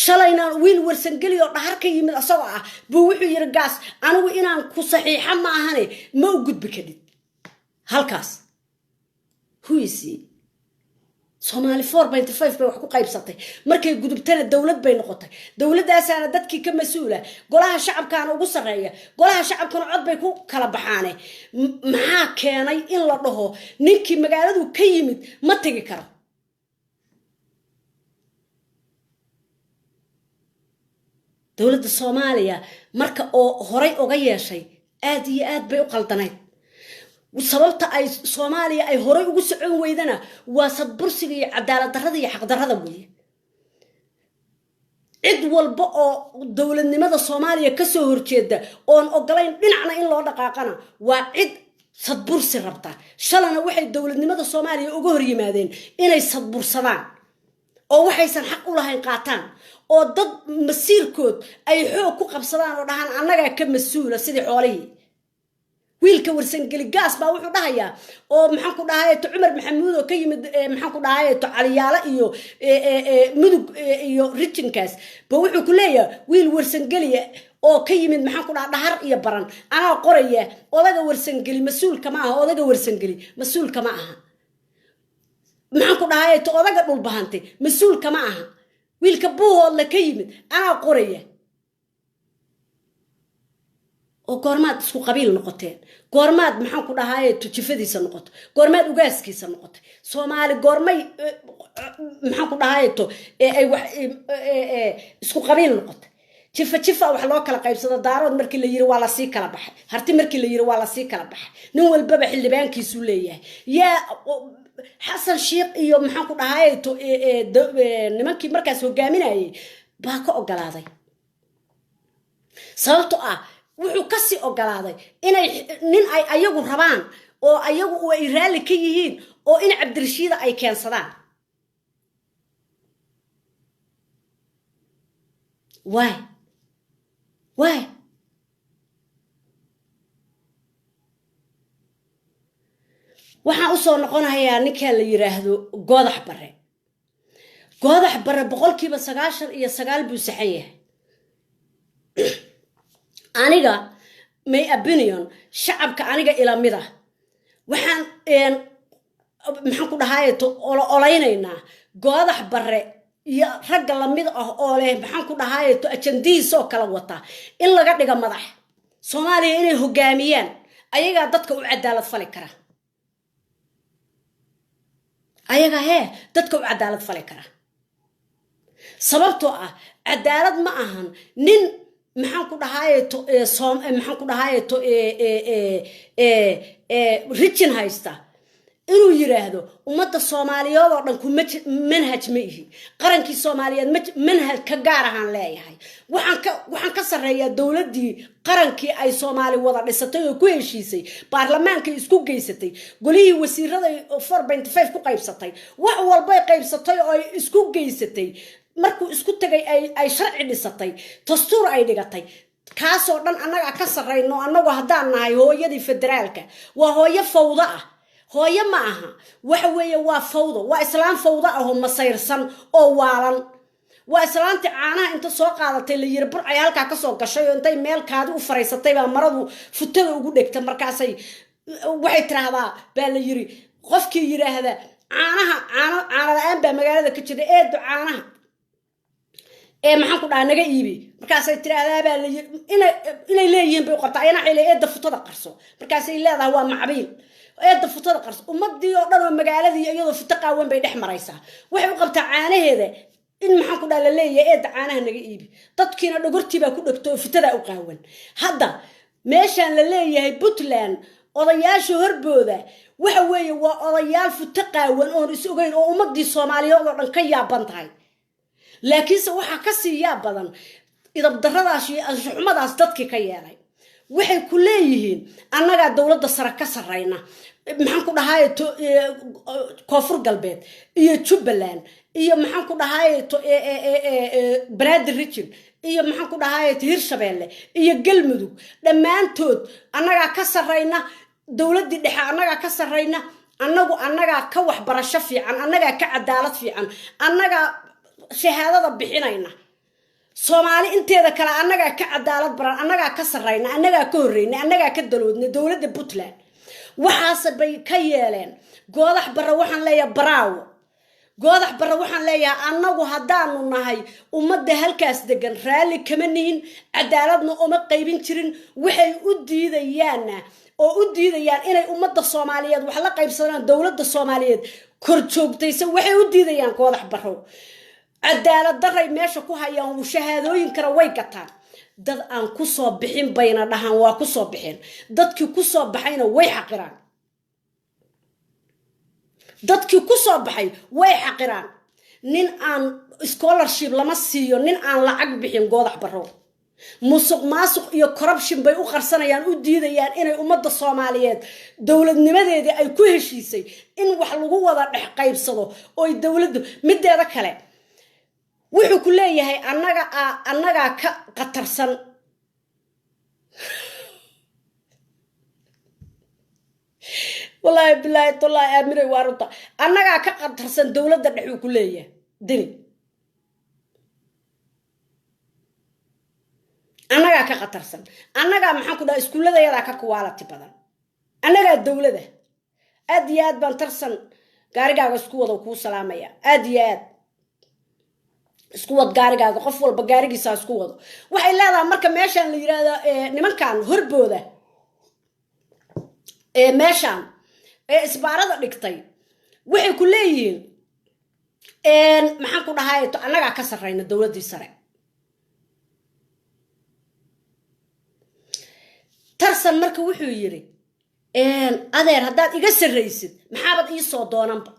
shalayna wiil warsangeli oo dhahar ka yimid asagoo ah buu wuxuu yiri gaas anigu inaan ku saxiixa ma ahane ma u gudbi kadib halkaas who is he Somali 4.5 bay wax ku qaybsatay markay gudubtana dawlad bay noqotay dawladdaasana dadkii ka masuula golaha shacabkaana ugu sareeya golaha shacabkana cod bay ku kala baxaane maxaa keenay in la dhaho ninkii magaaladu ka yimid ma tagi karo dawladda Soomaaliya marka oo horay uga yeeshay aad iyo aad bay u qaldanayd sababta ay Soomaaliya ay horay ugu socon weydana waa sadbursiga iyo cadaalad darrada iyo xaq darrada weeye cid walba oo dawladnimada Soomaaliya ka soo horjeeda oon ogolayn dhinacna in loo dhaqaaqana waa cid sadbursi rabta shalana waxay dawladnimada Soomaaliya uga hor yimaadeen inay sadbursadaan oo waxaysan xaq u lahayn qaataan oo dad masiirkood ay xoog ku qabsadaan oo dhahan annaga ka masuula sidii xoolihii wiilka warsan gali gaas baa wuxuu dhahayaa oo maxaan ku dhahay to Umar Maxamuud oo ka yimid maxaan ku dhahay to Caliyaala iyo mudug iyo Richinkaas ba wuxuu ku leeyahay wiil warsan gali oo ka yimid maxaan ku dhahay dhahar iyo baran ana qoraya odaga warsan gali masuul kama aha odaga warsan gali masuul kama aha maxaan ku dhahay to odaga dhul bahantay masuul kama aha wiilka buuhood la ka yimid ana qoraya oo goormaad isku qabiil noqoteen goormaad maxaan ku dhahay tujifadiisa noqoto goormaad ugaaskiisa noqoto Soomaali goormay maxaan ku dhahay to ay wax isku qabiil noqoto jifa wax loo kala qaybsado daarood markii la yiri waa la sii kala baxay harti markii la yiri waa la sii kala baxay nin walba xildhibaankiisu leeyahay yaa Xasan Sheekh iyo maxaan ku dhahay to nimankii markaas hogaaminayay baa ka ogolaaday sababtoo ah wuxuu ka sii ogolaaday inay nin ay ayagu rabaan oo ayagu ay raali ka yihiin oo in Cabdirashiid ay keensadaan why waxaan u soo noqonayaa ninka la yiraahdo Goodax Barre boqolkiiba 99 buu saxan yahay aniga my opinion shacabka aniga ila mid ah waxaan maxaan ku dhahay to oleynaynaa Goodax Barre iyo rag la mid ah oo leh maxaan ku dhahay to ajandihiisa oo kala wata in laga dhigo madax Soomaaliya inay hogaamiyaan ayaga dadka u cadaalad fali kara ayaga dadka u cadaalad fali kara sababtoo ah cadaalad ma ahan nin maxaan ku dhahay to maxaan ku dhahay to Richin haysta inuu yiraahdo ummadda Soomaaliyeed oo dhan ku manhaj ma ihi qarankii Soomaaliyeed manhaj ka gaar ahaan leeyahay waxaan ka sareeyaa dawladii qarankii ay Soomaali wada dhisatay oo ku heshiisay baarlamaanka isku geysatay golihii wasiirada 4.5 ku qaybsatay wax walba ay qaybsatay oo ay isku geysatay markuu isku tagay ay sharci dhisatay dastuur ay dhigatay kaas oo dhan annaga ka sareyno annagu hadaan nahay hooyadii federaalka waa hooyo fawda ah hooyo ma aha waxa weeye waa fawdo waa islaam fawda ah oo masayrsan oo waalan waa islaanti caanaha inta soo qaadatay la yiri burcay halka ka soo gashay oo intay meel kaadi u fariisatay baa maradu futada ugu dhigtay markaasay waxay tiraahdaa baa la yiri qofkii yiraahda caana la'aan baa magaalada ka jira eedo caanaha maxaan ku dhahay naga iibi markaasay tiraahdaa baa la yiri inay leeyihiin bay qortaa ayna xilay eedo futada qarso markaasay leedahay waa macbiil eedo futada qarso ummadii oo dhan oo magaaladii iyadoo futa qaawan bay dhex maraysaa waxay u qabtaa caanaheeda in maxaan ku dhahay la leeyahay eedo caanaha naga iibi dadkiina dhogortii baa ku dhagto futada u qaawan hadda meeshaan la leeyahay Puntland odayaasha horbooda waxa weeye waa odayaal futa qaawan oo is ogeyn oo ummadii Soomaaliyeed oo dhan ka yaaban tahay laakiinse waxa ka sii yaab badan idab darradaas iyo anshuxumadaas dadkii ka yeelay waxay ku leeyihiin annaga dawladda sare ka sareyna maxaan ku dhahay to Koonfur Galbeed iyo Jubbaland iyo maxaan ku dhahay to Banaadir Region iyo maxaan ku dhahay Hirshabeelle iyo Galmudug dhamaantood annaga ka sareyna dawladii dhexe annaga ka sareyna annaga ka waxbarasho fiican annaga ka cadaalad fiican annaga shahaadada bixinayna Soomaali inteeda kala annaga ka cadaalad baran annaga ka sareyna annaga ka horeyna annaga ka daloodna dawladda Puntland waxaas bay ka yeeleen goodax barre waxaan leeyahay braawo goodax barre waxaan leeyahay annagu haddaanu nahay ummadda halkaas degan raalli kama nihin cadaaladna uma qaybin jirin waxay u diidayaanna oo u diidayaan inay ummadda Soomaaliyeed wax la qaybsadaan dawladda Soomaaliyeed kor joogtaysa waxay u diidayaan goodax barre cadaalad darray meesha ku hayaan shahaadooyin kara way gataan dad aan ku soo bixin bayna dhahan waa ku soo bixin dadkii ku soo baxayna way xaqiraan dadkii ku soo baxay way xaqiraan nin aan scholarship lama siiyo nin aan lacag bixin goodax barre musuq maasuq iyo corruption bay u qarsanayaan u diidayaan inay ummadda Soomaaliyeed dawladnimadeedii ay ku heshiisay in wax lagu wada dhex qaybsado oo dawladdu mideeda kale wuxuu ku leeyahay annaga ka qatarsan wallahi billahi tallahi amire waruta annaga ka qatarsan dawladda dhex ku leeyahay dini annaga ka qatarsan annaga maxaan ku dhahay iskuuladayada ka quality badan annaga dawladda aad iyo aad baan tarsan gaarigaaga isku wada ku salaamaya aad iyo aad isku wad gaarigaaga qof walba gaarigiisa isku wado waxay leedahay marka meeshan la yiraahdo nimankan horbooda meeshan isbaarada dhigtay waxay ku leeyihiin maxaan ku dhahay annaga ka sarreeyna dawladii sare tarsan marka wuxuu yiri adeer haddaad iga sarreysid maxaabad ii soo doonanba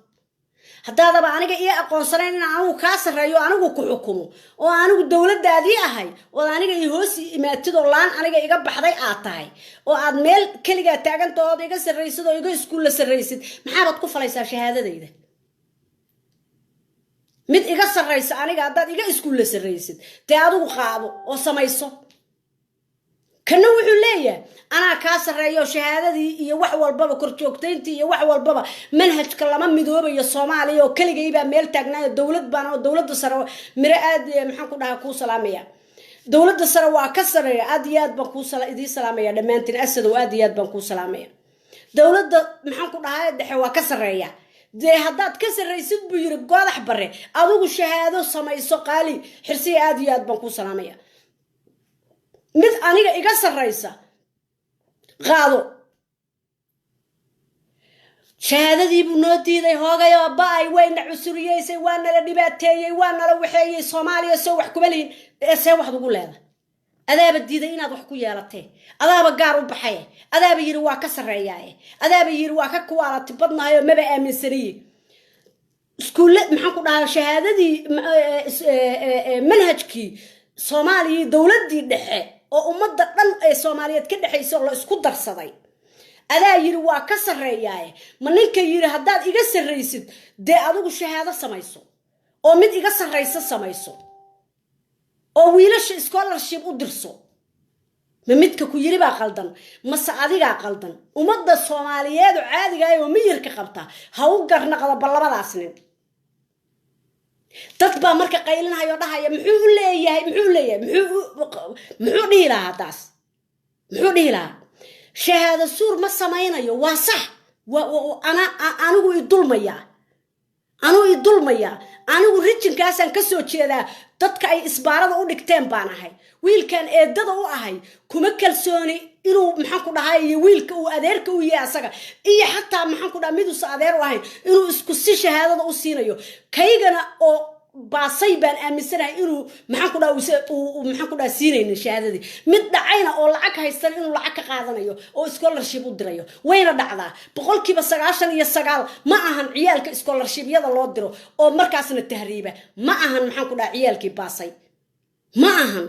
haddaadaba aniga ii aqoonsanayn in anigu kaa sarreeyo anigu ku xukumo oo anigu dawladdaadii ahay oo aniga ii hoos imaatid oo laan aniga iga baxday aad tahay oo aad meel keligaa taagantahood iga sarreysid oo iga iskuulla sarreysid maxaabad ku falaysaa shahaadadayda mid iga sarreysa aniga haddaad iga iskuulla sarreysid dee adigu qaado oo samayso kana wuxuu leeyahay anaa kaa sarreeyo shahaadadii iyo wax walbaba kor joogtayntii iyo wax walbaba manhajka lama midoobayo Soomaaliya oo kaligeeyba meel taagnaa dawlad baan oo dawladda sare mira aad maxaan ku dhahaa ku salaamaya dawladda sare waa ka sareeya aad iyo aad baan ku salaamaya dhamaantiin asad oo aad iyo aad baan ku salaamaya dawladda maxaan ku dhahaa dhexe waa ka sareeya dee haddaad ka sarreysid buu yiri goodax barre adigu shahaado samayso qaali xirsi aad iyo aad baan ku salaamaya mid aniga iga sarreysa qaado shahaadadii buu noo diiday hoogayo baay wayna cusuriyeysay waa nala dhibaateeyay waa nala waxeeyay Soomaaliya soo wax kuma lihin see wax ugu leedahay adaaba diiday inaad wax ku yeelatay adaaba gaar u baxay adaaba yiri waa ka sarreeyay adaaba yiri waa ka quality badnahay oo maba aaminsaniye iskuul maxaan ku dhahaa shahaadadii manhajkii Soomaaliya dawladii dhexe oo ummadda dhan ee Soomaaliyeed ka dhaxayso la isku darsaday adaa yiri waa ka sarreeyay ma ninka yiri haddaad iga sarreysid dee adigu shahaado samayso oo mid iga sarreysa samayso oo wiilasha scholarship u dirso ma midka ku yiri baa qaldan mase adiga qaldan ummadda Soomaaliyeed oo caadiga ah oo miyirka qabta ha u garnaqada balabadaas nin dad baa marka qaylinayo dhahaya muxuu leeyahay muxuu dhihi lahaa taas muxuu dhihi lahaa shahaado suur ma samaynayo waa sax anigu idulmaya anigu rijinkaasaan ka soo jeedaa dadka ay isbaarada u dhigteen baan ahay wiilkan eedada u ahay kuma kalsooni inuu maxaan ku dhahay iyo wiilka uu adeerka u yahay asaga iyo xataa maxaan ku dhahay midus adeer u ahay inuu isku si shahaadada u siinayo kaygana oo baasay baan aaminsanahay inuu maxaan ku dhahay siinaynin shahaadadii mid dhacayna oo lacag haystan inuu lacag ka qaadanayo oo scholarship u dirayo wayna dhacdaa 99% ma ahan ciyaalka scholarship-yada loo diro oo markaasna tahriiba ma ahan maxaan ku dhahay ciyaalkii baasay ma ahan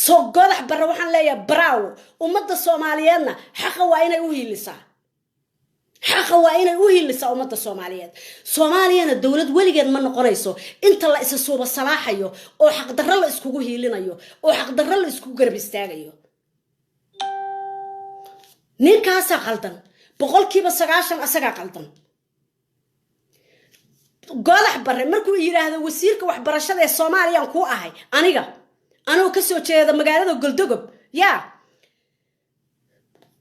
soo goodax barre waxaan leeyahay braawo ummadda Soomaaliyeedna xaqa waa inay u hiilisaa حقا وإنه وهي سومة الصوماليات صوماليا الدولة ولقد ما نقريسو أنت لا إسسوب الصلاح يو أو حق در الله إسكوه هيلنا يو أو حق در الله إسكوه قرب يستاغيو نين كاسا غلطن بقول كيف السقاشن أسقا غلطن قال حبر مركو يراهد وسيرك وحبرشة الصوماليا كو أهي أنا وكسو تشي هذا مقالة قلدقب يا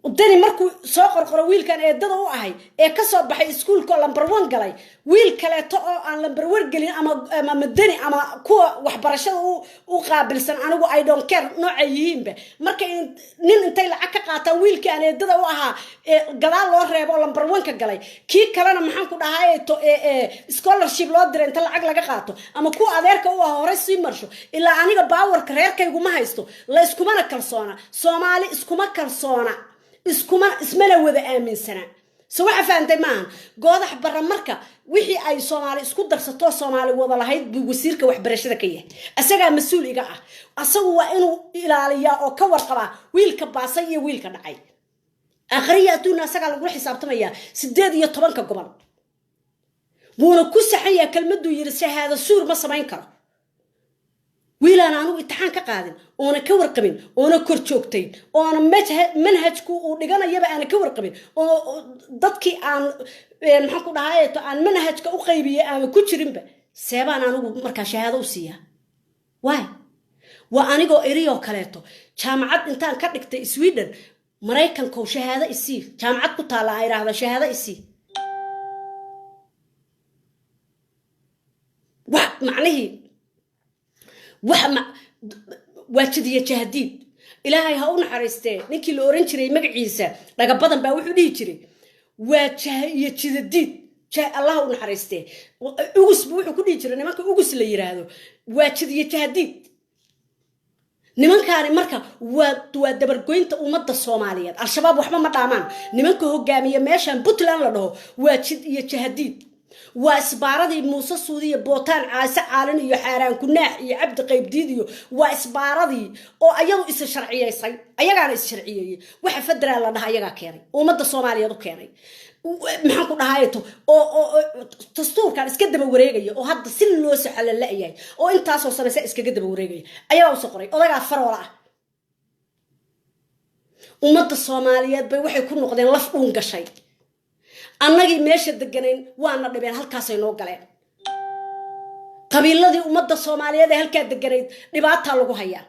ودني مركو سوق قرويل كان إدده وعي كسر بحي سكول كل لمبروان قلي ويل كلا تقع عن لمبروان قلي أما مدني أما كوا وحبرشة وقابل سن أنا و I don't care نوعيين به مركو نين انتي لعك قاتا ويل كان إدده وعها قلال الله ريب ولا لمبروان كقلي كي كلنا محنكو ده هاي تو scholarship لودر انت لعك لقى قاتو أما كوا أذيرك هو هورسي مرشو إلا أنا باور كرير كي يقوم هايستو لا إسكومنا كرسونا سومالي إسكوما كرسونا iskuma ismana wada aaminsana soo waxa faantay maan goodax barra marka wixii ay Soomaali isku darsato Soomaali wada lahayd bu wasiirka waxbarashada ka yahay asaga mas'uul iga ah asagu waa inuu ilaaliya oo ka warqaba wiilka baasay iyo wiilka dhacay aqriyatuna asaga lagu xisaabtamaya 18 gobol wuuna ku saxaya kelmadu yiri shahaado suur ma samayn karo wiilaan aanu imtixaan ka qaadin oona ka warqabin oona kor joogtay oona manhajku uu dhiganayaba aan ka warqabin oo dadkii aan maxaan ku dhahay aan manhajka u qaybiyay aan ku jirinba seebaan anugu marka shahaado u siiya waa anigoo eriyo kaleeto jaamacad intaan ka dhigtay Sweden Mareykanka oo shahaado isii jaamacad ku taala ay raahdo shahaado isii macnaheedu واجدية جهديد إلهي هون حريستي نكي الأورنجري مقعيسة لقى بدن بقى وحو دي جري واجدية جهديد الله هون حريستي أغس بوحو كل جري نمانك أغس اللي يرادو واجدية جهديد نمانك مركا ودبر قوينتا ومدى الصوماليات الشباب وحما مطامان نمانك هو قامية ماشان بطلان لده واجدية جهديد واسباردي موسى السودية بوتان عاسى عالن يحاران كناح يعبد قيب ديديو واسباردي او ايضو اسا شرعية يصي ايغان اسا شرعية وحا فدر الله نها ايغا كيري ومدى الصومالية دو كيري محاكو نهايتو تستور كان اسكا دبا وريغي او هاد سن لو سحل اللائياي او انتاسو سنسا اسكا دبا وريغي ايغا سقري او داغا فرولا ومدى الصومالية بي وحي كون نقدين لفقون قشاي annagii meesha deganayn waana dhibeen halkaas ay noo galeen qabiiladii ummadda Soomaaliyeed ee halka deganayd dhibaata lagu hayaa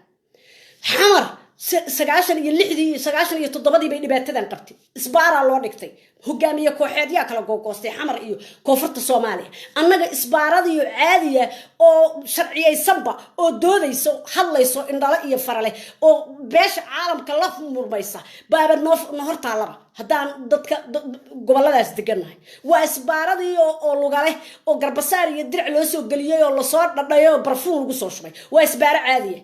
xamar 96 iyo 97 bay dhibaatadan qabtay isbaara loo dhigtay hogaamiye kooxeedya kala googoostay xamar iyo koonfurta Soomaaliya annaga isbaaradii caadiya oo sharciyeysanba oo doodayso hadlayso indhala iyo farale oo beesha caalamka la murmaysa baaba noo hortaalaba haddaan dadka goboladaas deganahay waa isbaaradii oo lugale oo garbasaar iyo dirac loo soo galiyay oo la soo dhadhayo barfuun lagu soo shubay waa isbaara caadiya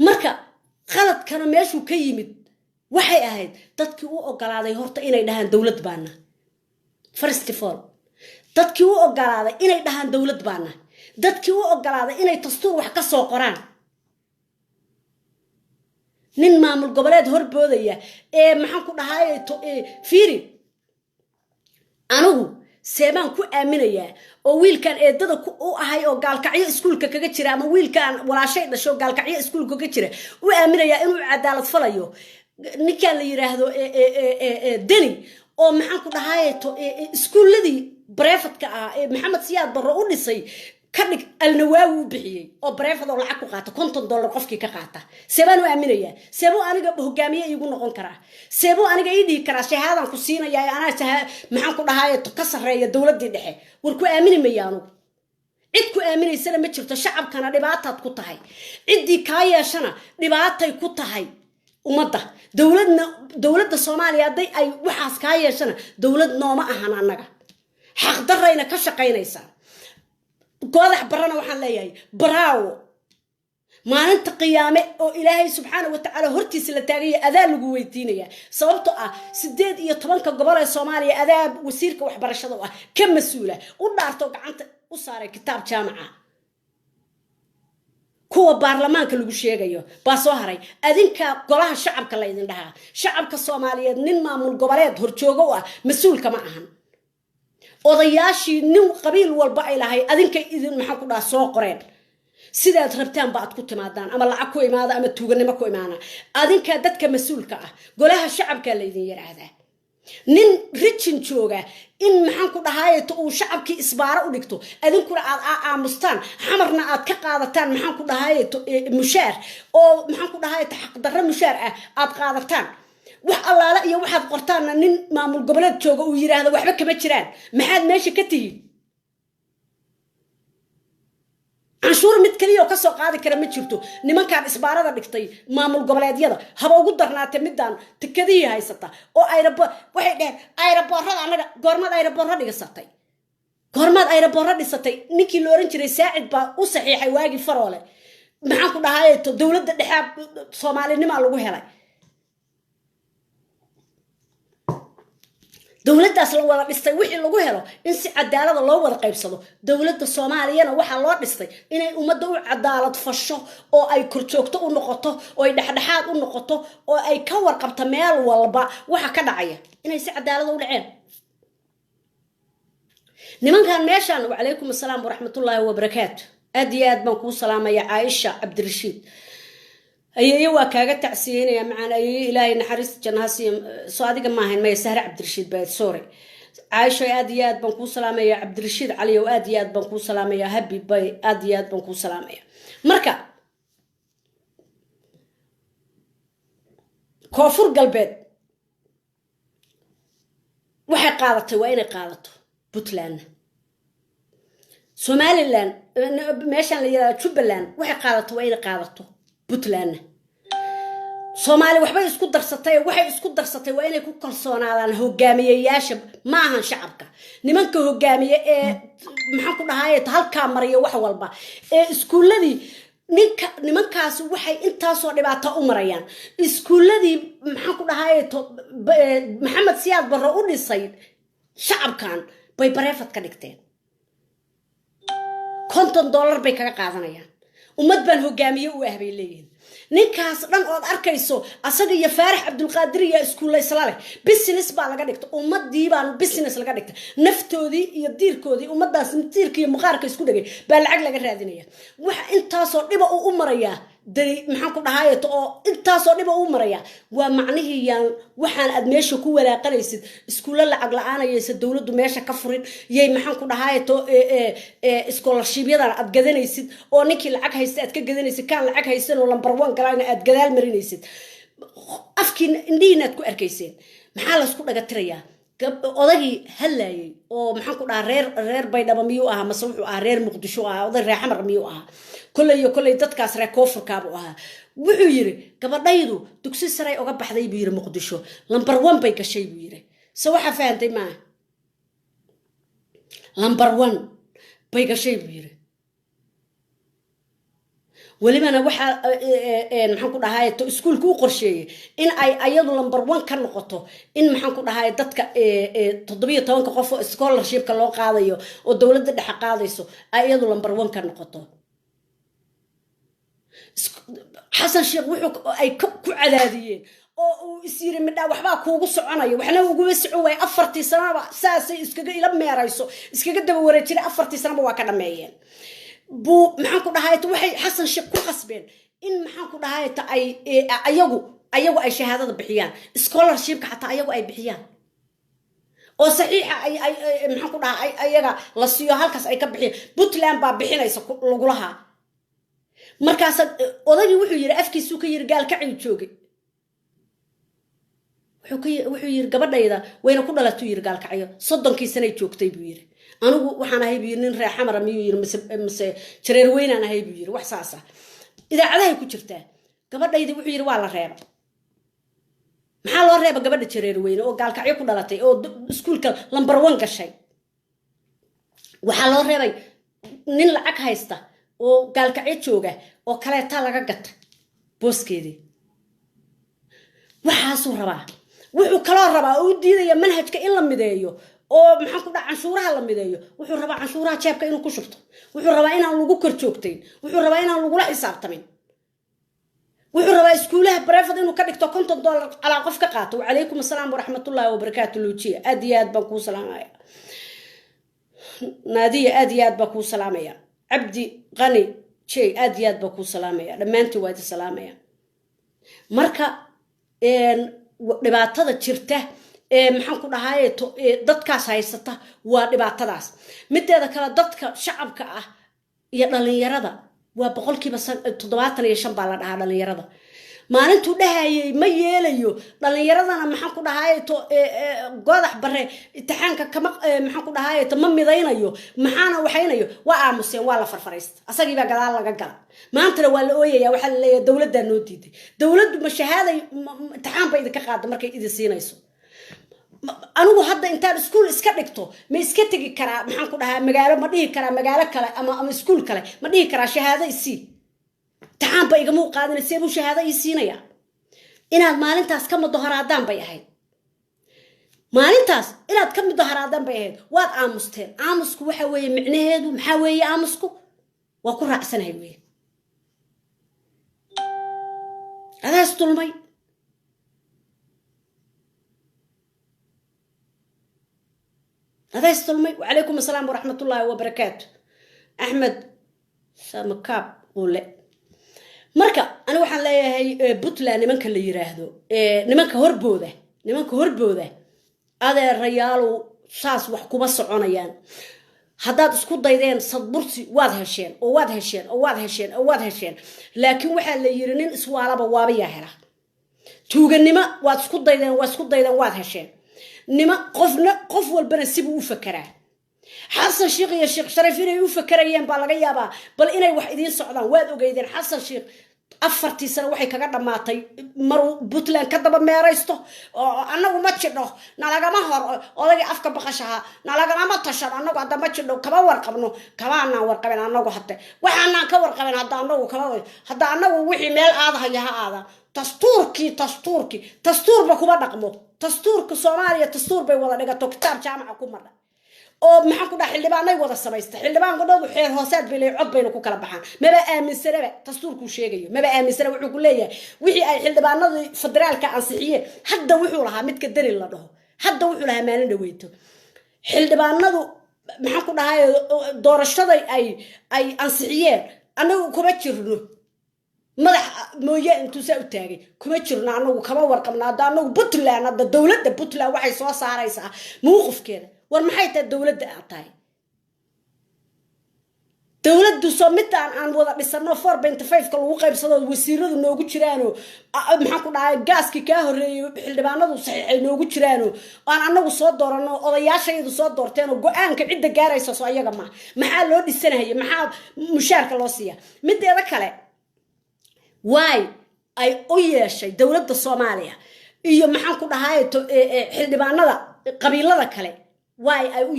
marka qaladkana meeshu ka yimid waxay ahayd dadkii u ogolaaday horta inay dhahaan dawlad baana first of all dadkii u ogolaaday inay dhahaan dawlad baana dadkii u ogolaaday inay dastuur wax ka soo qoraan nin maamul goboleed horboodaya maxaan ku dhahay fiiri anigu seebaan ku aaminayaa oo wiilkan eedada u ahay oo gaalkacyo iskuulka kaga jira ama wiilkan walaashay dhasho gaalkacyo iskuulka kaga jira u aaminayaa inuu cadaalad falayo ninkan la yiraahdo deni oo maxaan ku dhahay iskuuladii breefadka ah maxamed siyaad barro u dhisay kadhig alnawaawi u bixiyay oo breefad oo lacag ku qaata $50 qofkii ka qaata seebaan u aaminayaa seebo aniga hogaamiye igu noqon karaa seebo aniga ii dhigi karaa shahaadan ku siinayaa anaa maxaan ku dhahay ka sareeya dawladii dhexe war ku aamini mayaano cid ku aaminaysana ma jirto shacabkana dhibaataad ku tahay cidii ka yeeshana dhibaatay ku tahay ummadda dawladda Soomaaliya haday ay waxaas ka yeeshana dawlad nooma ahan annaga xaq darayna ka shaqaynaysa goodax barana waxaan leeyahay bravo maalinta qiyaame oo Ilaahay subxaanahu wa ta'ala hortiisa la taagay adaa lagu weydiinaya sababtoo ah 18 gobol ee Soomaaliya adaa wasiirka waxbarashada ah ka mas'uula u dhaarto gacanta u saaray kitaab jaamaca kuwa baarlamaanka lagu sheegayo baa soo haray adinka golaha shacabka la idin dhahaa shacabka Soomaaliyeed nin maamul goboleed horjoogo ah mas'uulka ma ahan odayaashii nin qabiil walba ay lahay adinka idin maxaa ku dhaas soo qoreen sidaad rabtaan baad ku timaadaan ama lacag ku imaada ama tuuganimo ku imaana adinka dadka mas'uulka ah golaha shacabka la idin yiraahdaa nin rijin jooga in maxaan ku dhahaayto uu shacabkii isbaaro u dhigto adinkuna aad aamustaan xamarna aad ka qaadataan maxaan ku dhahaayto mushaar oo maxaan ku dhahaayto xaq darro mushaar ah aad qaadataan wax allaala iyo waxaad qortaanna nin maamul goboleed jooga uu yiraahdo waxba kama jiraan maxaad meesha ka tihiin canshuur mid kaliya oo ka soo qaadi kara ma jirto nimankaan isbaarada dhigtay maamul goboleedyada haba ugu darnaatay midaan tikadii haysata oo waxay dhaheen ayraboorada anaga goormaad ayraboorro dhigasatay goormaad ayraboorro dhisatay ninkii la oran jiray saacid baa u saxiixay waagii faroole maxaan ku dhahaayto dowladda dhexe Soomaalinimaa lagu helay dowladdaas la wada dhistay wixii lagu helo in si cadaalad loo wada qaybsado dowladda Soomaaliyana waxa loo dhistay inay ummadda u cadaalad fasho oo ay korjoogto u noqoto oo ay dhaxdhaxaad u noqoto oo ay ka warqabto meel walba waxa ka dhacaya inay si cadaalad u dhaceen nimankan meeshan wa alaykum asalaam wa rahmatullahi wa barakatuh aad baan ku salaamaya Aisha Abdirashiid ayay waa kaaga tacsiinaya macana ayay ilaahay naxariis jannahasi soo adiga ma ahayn ma Sahra Abdirashiid baad sorry Aisha aad baan ku salaamaya Abdirashiid Cali oo aad baan ku salaamaya Habib bay aad baan ku salaamaya marka koonfur galbeed waxay qaadatay waa inay qaadato Puntland Somaliland meeshan la yiraahdo Jubaland waxay qaadatay waa inay qaadato Puntland Soomaali waxbay isku darsatay waa inay ku kalsoonaadaan hogaamiyeyaasha ma ahan shacabka nimanka hogaamiye ee maxaan ku dhahaayay halka mariyo wax walba ee iskuuladii nimankaas waxay intaas oo dhibaato u marayaan iskuuladii maxaan ku dhahaayay Maxamed Siyaad Barre u dhisay shacabkan bay bareefad ka dhigteen $50 bay kaga qaadanayaan ummad baan hogaamiye u ahbay leeyihiin ninkaas dhan oo arkayso asaga iyo Faarax Abdulqaadir iyo iskuul isla leh business baa laga dhigtay ummadii baan business laga dhigtay naftoodii iyo diirkoodii ummadaas diirka iyo muqaarka isku dhagay baa lacag laga raadinaya wax intaas oo dhiba u maraya dari maxaan ku dhahaayto oo intaas oo dhiba u maraya waa macnihiyaan waxaan aad meesha ku walaaqanaysid iskuul lacag la'aanaysa dawladdu meesha ka furin yey maxaan ku dhahaayto scholarship-yadan aad gadanaysid oo ninkii lacag haysta aad ka gadanaysid kan lacag haysan oo number 1 galayna aad gadaal marinaysid afkiin indhiina aad ku arkayseen maxaa la isku dhaga tirayaa odagii halaayay oo maxaan ku dhahaa reer Baydhabo miyuu ahaa mase wuxuu ahaa reer Muqdisho ahaa oday reer Xamar miyuu ahaa kulay dadkaas reer koonfurka buu ahaa wuxuu yiri gabadhaydu dugsi sare uga baxday buu yiri Muqdisho number 1 bay gashay buu yiri soo waxa fahamtay ma number 1 bay gashay buu yiri ولمانا waxa maxaan ku dhahaay to iskuulku u qorsheeyay in ay ayadu number 1 ka noqoto in maxaan ku dhahaay dadka 17 qof oo scholarship ka loo qaadayo oo dawladda dhexe qaadayso ayadu number 1 ka noqoto Xasan Sheekh wuxuu ay ku cadaadiyeen oo uu isiri midha waxba kuugu soconayo waxna ugu socon way 4 sanaba saasay iskaga ila meerayso iskaga daba wareejinay 4 sanaba waa ka dhameeyeen buu maxaan ku dhahaayto waxay Xasan Sheekh ku qasbeen in maxaan ku dhahaayto ay ayagu ay shahaadada bixiyaan scholarship-ka xataa ayagu ay bixiyaan oo saxiixa ay maxaan ku dhahay ayaga la siiyo halkaas ay ka bixiyaan Puntland baa bixinaysa lagu lahaa markaas odagii wuxuu yiri afkiisu ka yiri gaal ka cid joogay wuxuu yiri gabadhayda wayna ku dhalatay yiri gaal kacayo 30 sano joogtay buu yiri anigu waxaan ahay buu nin reer Xamar miyuu yiri mise jareer weynaan ahay buu yiri wax saasa idaacadahay ku jirtaa gabadhayda wuxuu yiri waa la reeba maxaa loo reeba gabadha jareer weyn oo gaal kacyo ku dhalatay oo iskuulka number 1 gashay waxa loo reebay nin lacag haysta oo gaal kacyo jooga oo kale ta laga gatay booskeedii waxa soo rabaa wuxuu kala rabaa oo diidaya manhajka in la mideeyo oo maxaan ku dhacan canshuuraha la mideeyo wuxuu rabaa canshuuraha jeebka inuu ku shubto wuxuu rabaa inaan lagu korjoogtayn wuxuu rabaa inaan lagu la xisaabtamin wuxuu rabaa iskuulaha private inuu ka dhigto $50 ala qof ka qaato wa alaykum asalaam wa rahmatullahi wa barakatuh luujiya aad baan ku salaamaya naadiya aad baan ku salaamaya abdi qani shay aad baan ku salaamaya dhamaantii waa salaamaya marka dhibaatada jirta maxaan ku dhahay dadkaas haysata waa dhibaatadaas mideeda kale dadka shacabka ah iyo dhalinyarada waa boqolkiiba 75 baa la dhahaa dhalinyarada maalintuu dhahayay ma yeelayo dhalinyaradana maxaan ku dhahay godax bare imtixaanka kama maxaan ku dhahay ma midaynayo maxaana waxaynayo waa aamuseen waa la farfaraysta asagii baa gadaal laga gala maantana waa la ooyaya waxa la leeyahay dawladda noo diiday dawladdu ma shahaaday imtixaan bay idinka qaado markay idin siinayso anigu hadda intaan iskuul iska dhigto ma iska tagi karaa maxaan ku dhahay magaalo ma dhihi karaa magaalo kale ama iskuul kale ma dhihi karaa shahaado isii imtixaan ba igama qaadinaysa buu shahaado ii siinaya inaad maalintaas ka mudaharaadaan bay ahayd maalintaas inaad ka mudaharaadaan bay ahayd waad aamusteen aamusku waxa weeye micnaheedu maxaa weeye aamusku waa ku raacsanahay weeye adaas dulmay adaas dulmay وعليكم السلام ورحمة الله وبركاته أحمد سمكاب قولي marka ana waxaan leeyahay Puntland nimanka la yiraahdo nimanka horbooda adeerayaal saas wax kuma soconayaan haddaad isku daydeen sadbursi waad hesheen laakiin waxa la yiri nin iswaalaba waaba yaa hela tuuganimo waad isku daydeen waad hesheen nima qof walbana sibuu u fakeraa حسن شيخ يا شيخ شريف إنه يفكر أيام بالغيابة بل إنه واحدين صعدان واد وجيدين حسن شيخ أفرتي سنة وحي كقدر ما تي مرو بطلان كذب ما يريسته أنا وما تشنه نلاقي مهر ولا أفكر بخشها نلاقي ما تشر أنا قد ما تشنه كمان ورقبنه كمان ورقبنا أنا وحتى وحنا كورقبنا هذا أنا وكمان هذا أنا وحي مال هذا هذا تستور بكم رقمه تستور كسوماليا تستور بيوضع نقطة كتاب جامعكم مرة oo maxaan ku dhaxay xildhibaanay wada sameystay xildhibaan godoodu xeer hoosaad bilay cod bayna ku kala baxaan maba aaminsanaba dastuurku sheegayo maba aaminsana wuxuu ku leeyahay wixii ay xildhibaanadu federaalka ansixiyeen hadda wuxuu lahaa midka dalil la dhaho hadda wuxuu lahaa maalin dhaweyto xildhibaanadu maxaan ku dhahay doorashada ay ansixiyeen anagu kuma jirno madax mooye intuu saa u taagay kuma jirno anagu kama warqabnaa anagu Puntland hadda dawladda Puntland waxay soo saaraysaa mowqifkeeda war maxay tahay dawladda aatay dawladdu soomidaan aan wada dhisano 4.5 ka lagu qaybsado wasiiradu noogu jiraano maxaan ku dhahay gaaski ka horeeyay xildhibaanadu saxiixay noogu jiraano aan anagu soo doorano odayaashaydu soo doorteen oo go'aanka cidda gaaraysa soo ayaga maxaa loo dhisanahay maxaa mushaarka loo siiya mideeda kale way ay u yeeshay dawladda Soomaaliya iyo maxaan ku dhahay xildhibaanada qabiilada kale way ay u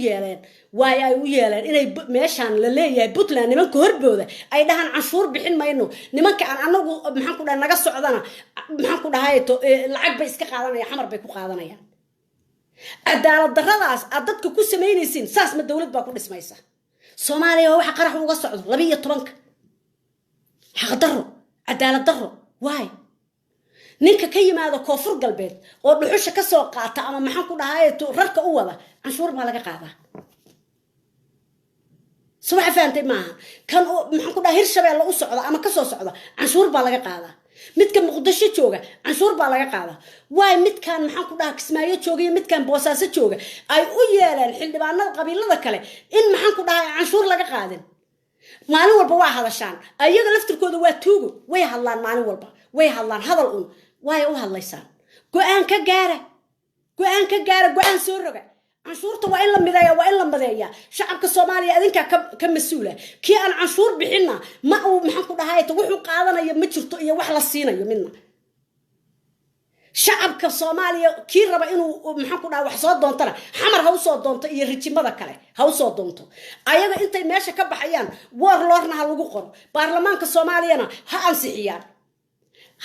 yeeleen inay meeshan la leeyahay Puntland nimanka horbooda ay dhahan canshuur bixin mayno nimanka aan anagu maxaan ku dhahay naga socdana maxaan ku dhahay lacag bay iska qaadanayaan xamar bay ku qaadanayaan cadaalad darradaas aad dadka ku sameynaysiin saas ma dawlad baa ku dhismaysa Soomaaliya waxa qarax uga socdo 12 xaq darro cadaalad darro way ninka ka yimaado koonfur galbeed oo dhuxusha ka soo qaata ama maxaan ku dhahay rarka u wada canshuur baa laga qaadaa subax faantay maaha kan maxaan ku dhahay Hirshabeelle u socda ama ka soo socda canshuur baa laga qaadaa midka Muqdisho jooga canshuur baa laga qaadaa way midkan maxaan ku dhahay Kismaayo jooga iyo midkan Boosaaso jooga ay u yeeleen xildhibaanada qabiilada kale in maxaan ku dhahay canshuur laga qaadin maalin walba waa hadashaan ayaga laftirkooda waa tuugo way hadlaan maalin walba way hadlaan hadal way u hadlaysaan go'aan ka gaara go'aan soo roga canshuurta waa in la mideeyaa waa in la madeeyaa shacabka Soomaaliya adinka ka masuula kii aan canshuur bixina ma uu maxaan ku dhahay wuxuu qaadanaya ma jirto iyo wax la siinayo midna shacabka Soomaaliya kii raba inuu maxaan ku dhahay wax soo doontana xamar ha u soo doonto iyo rijimada kale ha u soo doonto ayaga intay meesha ka baxayaan war loorna ha lagu qoro baarlamaanka Soomaaliyana ha ansixiyaan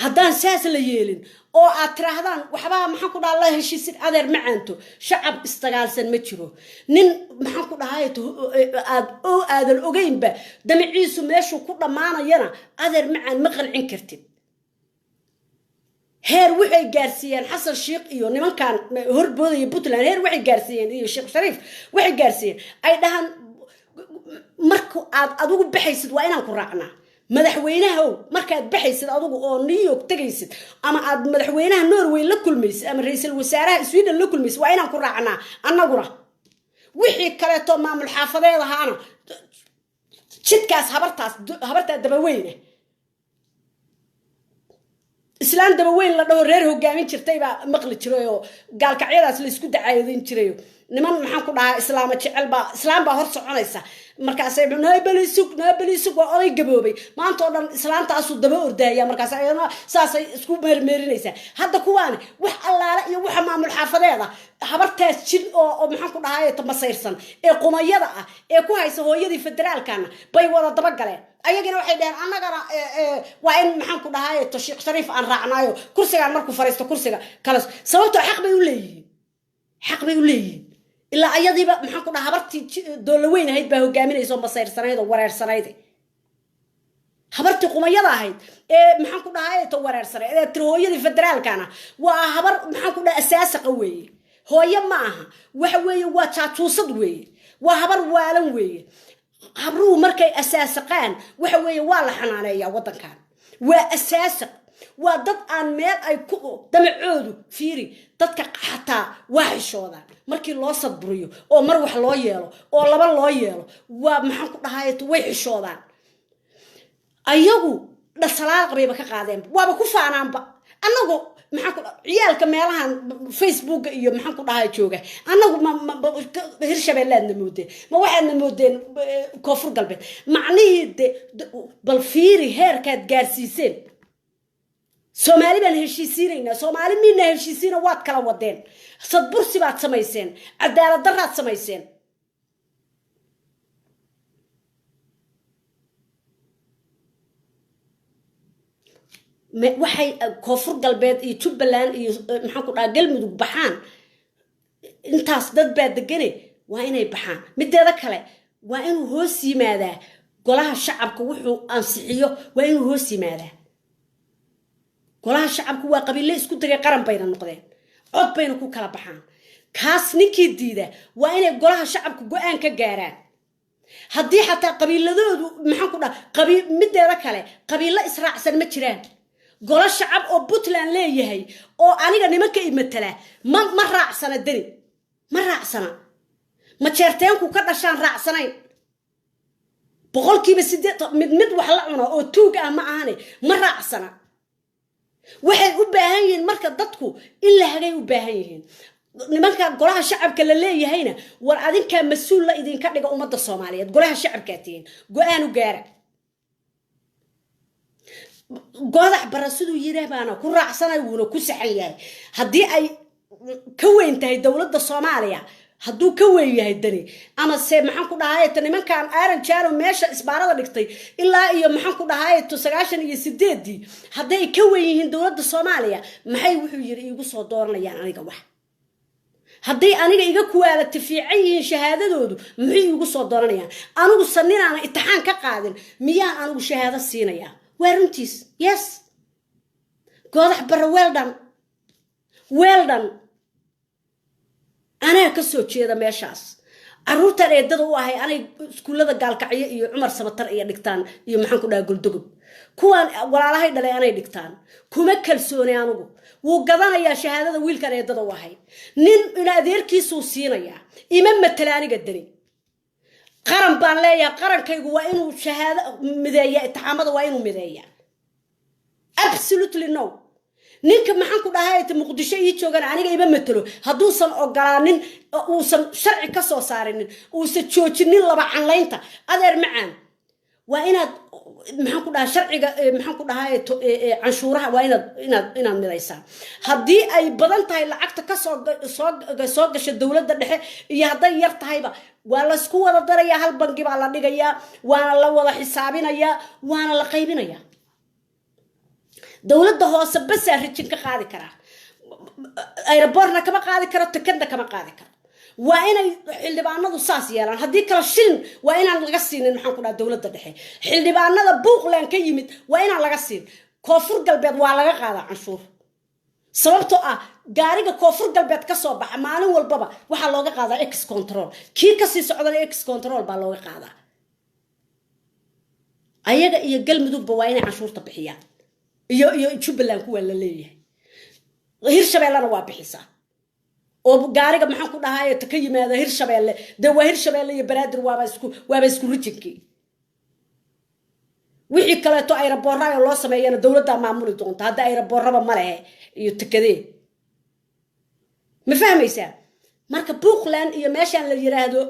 haddaan saas la yeelin oo aad tiraahdaan waxba maxaan ku dhahay la heshiisin adeer macaanto shacab istagaalsan ma jiro nin maxaan ku dhahay aadan ogeynba damiciisu meeshu ku dhamaanayana adeer macaan ma qancin kartid heer waxay gaarsiiyeen xasan sheekh iyo nimankan horboodaya Puntland heer waxay gaarsiiyeen iyo sheekh shariif waxay gaarsiiyeen ay dhahan markuu aad adigu baxaysid waa inaan ku raacnaa madaxweynaha markaad baxaysid adigu oo New York tagaysid ama aad madaxweynaha Norway la kulmaysid ama ra'iisul wasaaraha Sweden la kulmaysid waa inaan ku raacnaa annaguna wixii kale to maamul xaafadeed ahaana jidkaas habarta daba weyne islaan daba weyn la dhaho reer hogaamin jirtay baa maqli jiray oo gaalkacyadaas la isku dacaayadin jiray niman maxaan ku dhahaa islaam jecel baa islaam baa hor soconaysa markaas ay naabilisug waa oday gaboobay maanta oo dhan islaantaasuu daba ordaaya markaas ayana saasay isku meermeerinaysa hadda kuwaan wax allaala iyo waxa maamul xaafadeeda habartaas jid oo maxaan ku dhahaa ta masayrsan ee qumayada ah ee ku haysa hooyadii federaalkana bay wada daba galeen ayagina waxay dhaheen annagana waa in maxaan ku dhahaa to Sheekh Shariif aan raacnaayo kursigaan markuu fariisto kursiga kala sababtoo xaq bay u leeyihiin إلا أيضا بقى محنكو ده هبرتي دولوين هيد بقى هجامين يسون بصير سنايد ورير سنايد هبرتي قمية ده هيد محنكو ده هيد ورير سنايد ترويه دي فدرال كنا وهبر محنكو ده أساس قوي هو يماها وحوي وتشاتوصد وي وهبر والن وي هبرو مركي أساس قان وحوي والله حنانية وطن كان وأساس وضد أن مال أي كو دمعودو فيري ضدك حتى واحد شوذا markii loo sadburiyo oo mar wax loo yeelo oo laba loo yeelo waa maxaan ku dhahaayay way xishoodaan ayagu dhasalaad qabayba ka qaadeen waaba ku faanaanba anagu maxaan ku ciyaalka meelahan Facebook iyo maxaan ku dhahaay jooga anagu hirshabeellaadna moodeen ma waxaadna moodeen koonfur galbeed macnaheedu bal fiiri heerkaad gaarsiiseen Soomaali baan heshiisiinayna Soomaali miina heshiisiina waad kala wadeen sadbursi baad samayseen cadaalad darraad samayseen waxay koonfur galbeed iyo Jubbaland iyo maxaan ku dhahaa galmudug baxaan intaas dad baa degan waa inay baxaan mideeda kale waa inuu hoos yimaadaa golaha shacabka wuxuu ansixiyo waa inuu hoos yimaadaa golaha shacabku waa qabiile isku tagay qaran bayna noqdeen cod bayna ku kala baxaan kaas ninkii diida waa inay golaha shacabku go'aan ka gaaraan haddii xataa qabiiladoodu maxaan ku dhahaa qabiil mideeda kale qabiilo israacsan ma jiraan gola shacab oo Puntland leeyahay oo aniga nimanka imatala ma raacsana dani ma raacsana ma jeerteenku ka dhashaan raacsanayn boqolkiiba 8 mid wax la cuno oo tuug ah ma ahane ma raacsana waxay u baahan yihiin marka dadku in la hagay u baahan yihiin nimanka golaha shacabka la leeyahayna war adinka mas'uul la idin ka dhiga ummadda Soomaaliyeed golaha shacabka tiin go'aan u gaara godax barasadu yiraahbaana ku raacsanay wuuna ku saxan yahay hadii ay ka weyn tahay dawladda Soomaaliya hadduu ka weyn yahay dani ama se maxaan ku dhahaay nimankan aaran jaaro meesha isbaarada dhigtay ilaa iyo maxaan ku dhahaay 98 haday ka weyn yihiin dawladda Soomaaliya maxay wuxuu yiri igu soo dooranayaan aniga wax haday aniga iga kuwaalata fiican yihiin shahaadadoodu maxay igu soo dooranayaan anigu saninaana imtixaan ka qaadin miyaan anigu shahaado siinaya warranties yes godax bara well done أنا كسر شيء هذا ماشاس عروت أنا يدد واحد أنا سكولة قالكعية iyo Umar Samatar iyo dhigtaan iyo maxaan ku dhahay guldugub kuwan walaalahay dhalay anay dhigtaan kuma kalsooni anigu wuu gadanaya shahaadada wiilkan yadad wahay nin ina adeerkiisu siinaya ima matalaaniga dani qaran baan leeyahay qarankaygu waa inuu shahaado mideeya taxamada waa inuu mideeya absolutely no ninka maxaan ku dhahay Muqdisho iyo joogan aniga iba matalo haduusan ogolaanin uusan sharci ka soo saarinin uusan joojinin laba canlaynta adeer macaan waa inaad maxaan ku dhahay sharciga maxaan ku dhahay canshuuraha waa inaad midaysaa hadii ay badan tahay lacagta ka soo gashay dawladda dhexe iyo haday yar tahayba waa la isku wada daraya hal bangi baa la dhigayaa waana la wada xisaabinaya waana la qaybinaya dawladda hoose bas arrin ka qaadi kara aeroportna kama qaadi karo tikadna kama qaadi karo waa inay xildhibaanadu saas yeelan hadii kala shilin waa inaan laga siinin maxaan ku dhahay dawladda dhexe xildhibaanada Puntland ka yimid waa inaan laga siin koonfur galbeed waa laga qaadaa canshuur sababtoo ah gaariga koonfur galbeed ka soo baxa maalin walbaba waxa looga qaadaa ex control kii ka sii socdana ex control baa looga qaadaa ayaga iyo galmudugba waa inay canshuurta bixiyaan iyo Jubbaland kuwa la leeyahay Hirshabeellana waa bixisaa oo gaariga maxaan ku dhahaay ta ka yimaada Hirshabeelle waa Hirshabeelle iyo Banaadir waaba isku rijinkii wixii kale to aeroboorada loo sameeyana dawladda maamuli doonta hadda aerobooraba ma leh iyo tikadee ma fahmaysaa marka Puntland iyo meeshan la yiraahdo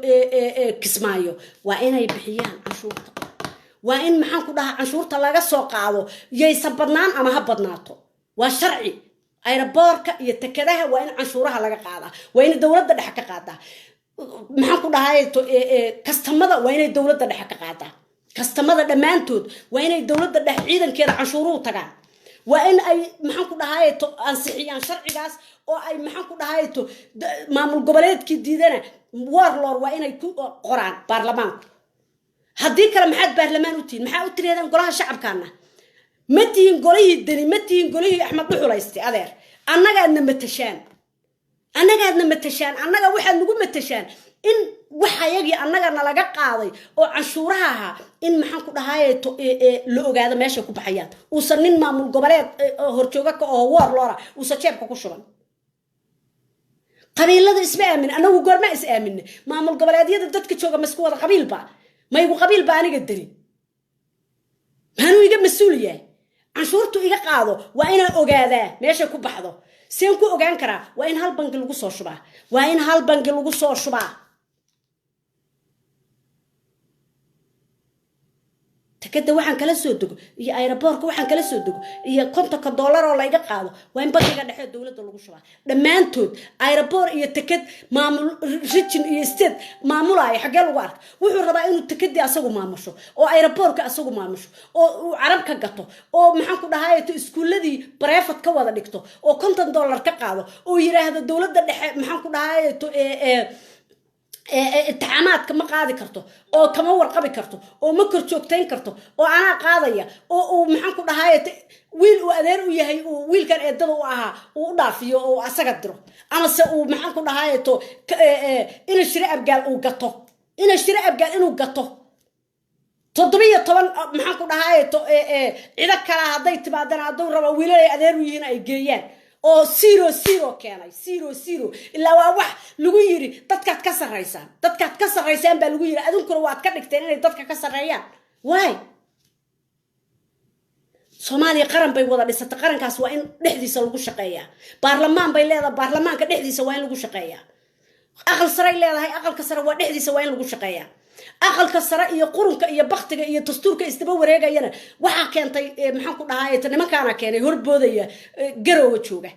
Kismaayo waa inay bixiyaan canshuurta waa in maxaan ku dhahaa canshuurta laga soo qaado yeysan badnaan ama ha badnaato waa sharci aeroboorka iyo tikadaha waa in canshuuraha laga qaadaa waa in dawladda dhex ka qaadaa maxaan ku dhahaay to kastamada waa inay dawladda dhex ka qaadaa kastamada dhamaantood waa inay dawladda dhex ciidankeeda canshuuruhu tagaan waa in ay maxaan ku dhahaay to ansixiyaan sharcigaas oo ay maxaan ku dhahaay to maamul goboleedkii diidana warlord waa inay ku qoraan baarlamaanka haddii kale maxaad baarlamaan u tihiin maxaa u tireedaan golaha shacabkaana ma tihiin golihii dani ma tihiin golihii Axmed Dhuxulaystay adeer annagaadna matashaan annaga waxaad nagu matashaan in waxayagii annagana laga qaaday oo canshuuraha ahaa in maxaan ku dhahaay to la ogaado meesha ku baxayaan uusan nin maamul goboleed horjooga ka oo warlord uusan jeebka ku shuban qabiilada isma aamin anagu goorma is aamin maamul goboleedyada dadka jooga masku wada qabiilba ma igu qabiilba aniga dari maanu iga mas'uuliyaa canshuurtu iga qaado waa inaan ogaadaa meesha ku baxdo seen ku ogaan karaa waa in hal bangi lagu soo shubaa takada waxaan kala soo dego iyo aeroboorka waxaan kala soo dego iyo $50 oo la iga qaado waa in bangiga dhexe dawladda lagu shubaa dhamaantood aeroboor iyo takad maamul region iyo state maamulay xagee lagu ark wuxuu rabaa inuu takadii asagu maamusho oo aeroboorka asagu maamusho oo uu carab ka gato oo maxaan ku dhahaay to iskuuladii private ka wada dhigto oo $50 ka qaado oo yiraahdo dawladda dhexe maxaan ku dhahaay to imtixaanaadka ma qaadi karto oo kama warqabi karto oo ma kor joogtayn karto oo ana qaadaya oo maxaan ku dhahaay wiil uu adeer u yahay oo wiilkan eedada u ahaa uu dhaafiyo oo asaga diro ama se uu maxaan ku dhahaay to ina shiri abgaal inuu gato 17 maxaan ku dhahaay to cida kala haday timaadana haduu rabo wiilay adeer u yihiin ay geeyaan oo 00 keenay 00 ilaa waa wax lagu yiri dadkaad ka sareysaan baa lagu yiri adunkuna waad ka dhigteen inay dadka ka sareeyaan way Soomaaliya qaran bay wada dhisatay qarankaas waa in dhexdiisa lagu shaqeeyaa baarlamaan bay leedahay baarlamaanka dhexdiisa waa in lagu shaqeeyaa aqal sare leedahay aqalka sare waa dhexdiisa waa in lagu shaqeeyaa aqalka sare iyo qurunka iyo baqtiga iyo dastuurka isdaba wareegayana waxa keentay maxaan ku dhahaay nimankaana keenay horboodaya garoowa jooga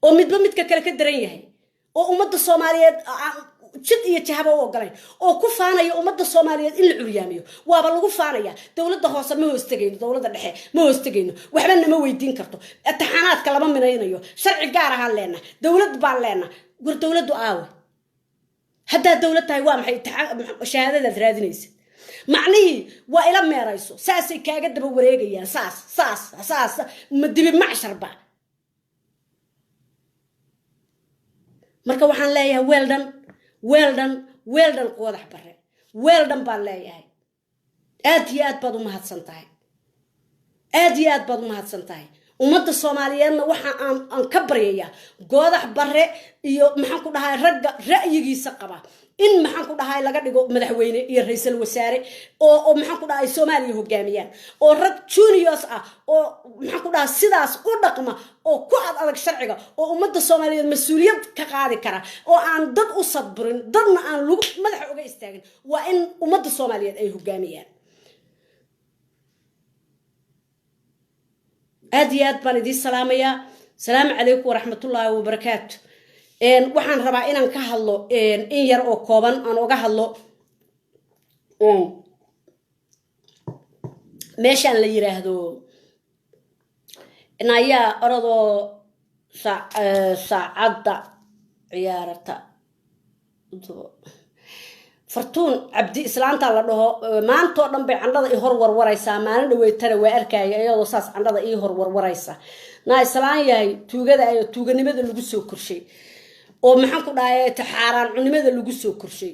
oo midka kale ka daran yahay oo ummadda Soomaaliyeed jid iyo jahaba u ogolayn oo ku faanaya ummadda Soomaaliyeed in la curyaamiyo waaba lagu faanaya dawladda hoose ma hoostagayno dawladda dhexe ma hoostagayno waxba nama weydiin karto imtixaanaadka lama minaynayo sharci gaar ah leena dawlad baa leena gur dawladdu aaw hadda dawladtahay waa maxay shahaadada raadinaysa macnii waa ila meerayso saasay kaaga daba wareegayaan saas ma dibi macshar marka waxaan leeyahay weeldan qodax bare weeldan baan leeyahay aad iyo aad baad u mahadsan tahay ummadda Soomaaliyeedna waxa aan ka baryayaa goodax bare iyo maxaan ku dhahay ragga ra'yigiisa qaba in maxaan ku dhahay laga dhigo madaxweyne iyo ra'iisul wasaare oo maxaan ku dhahay Soomaaliya hogaamiyaan oo rag juniors ah oo maxaan ku dhahay sidaas u dhaqma oo ku adag sharciga oo ummadda Soomaaliyeed mas'uuliyad ka qaadi kara oo aan dad u sabrin dadna aan lagu madax uga istaagin waa in ummadda Soomaaliyeed ay hogaamiyaan aad baan idin salaamaya salaamu calaykum waraxmatullaahi wabarakaatu waxaan rabaa inaan ka hadlo in yar oo kooban aan uga hadlo meeshaan la yiraahdo inaya orodoo saacada ciyaarta fartuun cabdi islaanta la dhaho maanta oo dhan bay candhada ii hor warwaraysaa maalin dhaweeytana waa arkay iyadoo saas candhada ii hor warwaraysa na islaan yahay tuugada ay tuuganimada lagu soo korshay oo maxaan ku dhahay taxaraan cunimada lagu soo korshay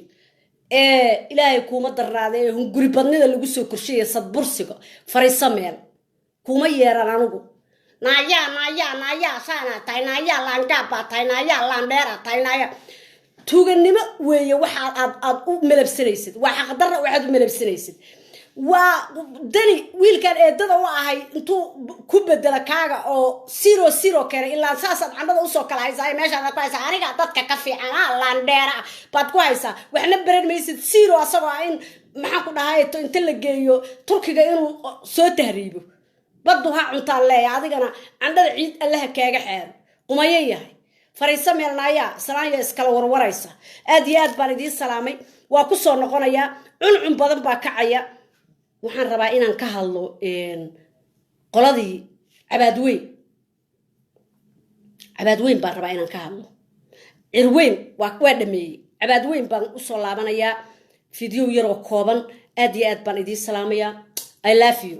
إلهي كوما درادي هم قريباني دا لغو سو كرشي صد برسيقو فريسا ميل كوما يرانانوغو نايا سانا تاي نايا لانقابا تاي نايا لانديرا تاي نايا توغنيما ويا waxa aad u melabsanaysid waxa qadar waxaad u melabsanaysid ودني ويلكان eedada u ahay intuu ku bedela kaaga oo 00 kare ilaa saasad candada u soo kala haysaa meesha aad ku haysaa aniga dadka ka fiican laandheera baad ku haysaa waxna baran maysid 0 asagoo in maxaa ku dhahay inta la geeyo turkiga inuu soo tahriibo badu ha cunta leeyahay adigana candada ciid allaha kaaga xeer qumayay yahay fariisa meelnaaya salaaya iskala warwaraysa aad iyo aad baan idin salaamay waa ku soo noqonaya cuncun badan baa kacaya waxaan rabaa inaan ka hadlo qoladii cabaadweyn baan rabaa inaan ka hadlo cirweyn waa dhameeyay cabaadweyn baan u soo laabanayaa video yar oo kooban aad iyo aad baan idin salaamaya I love you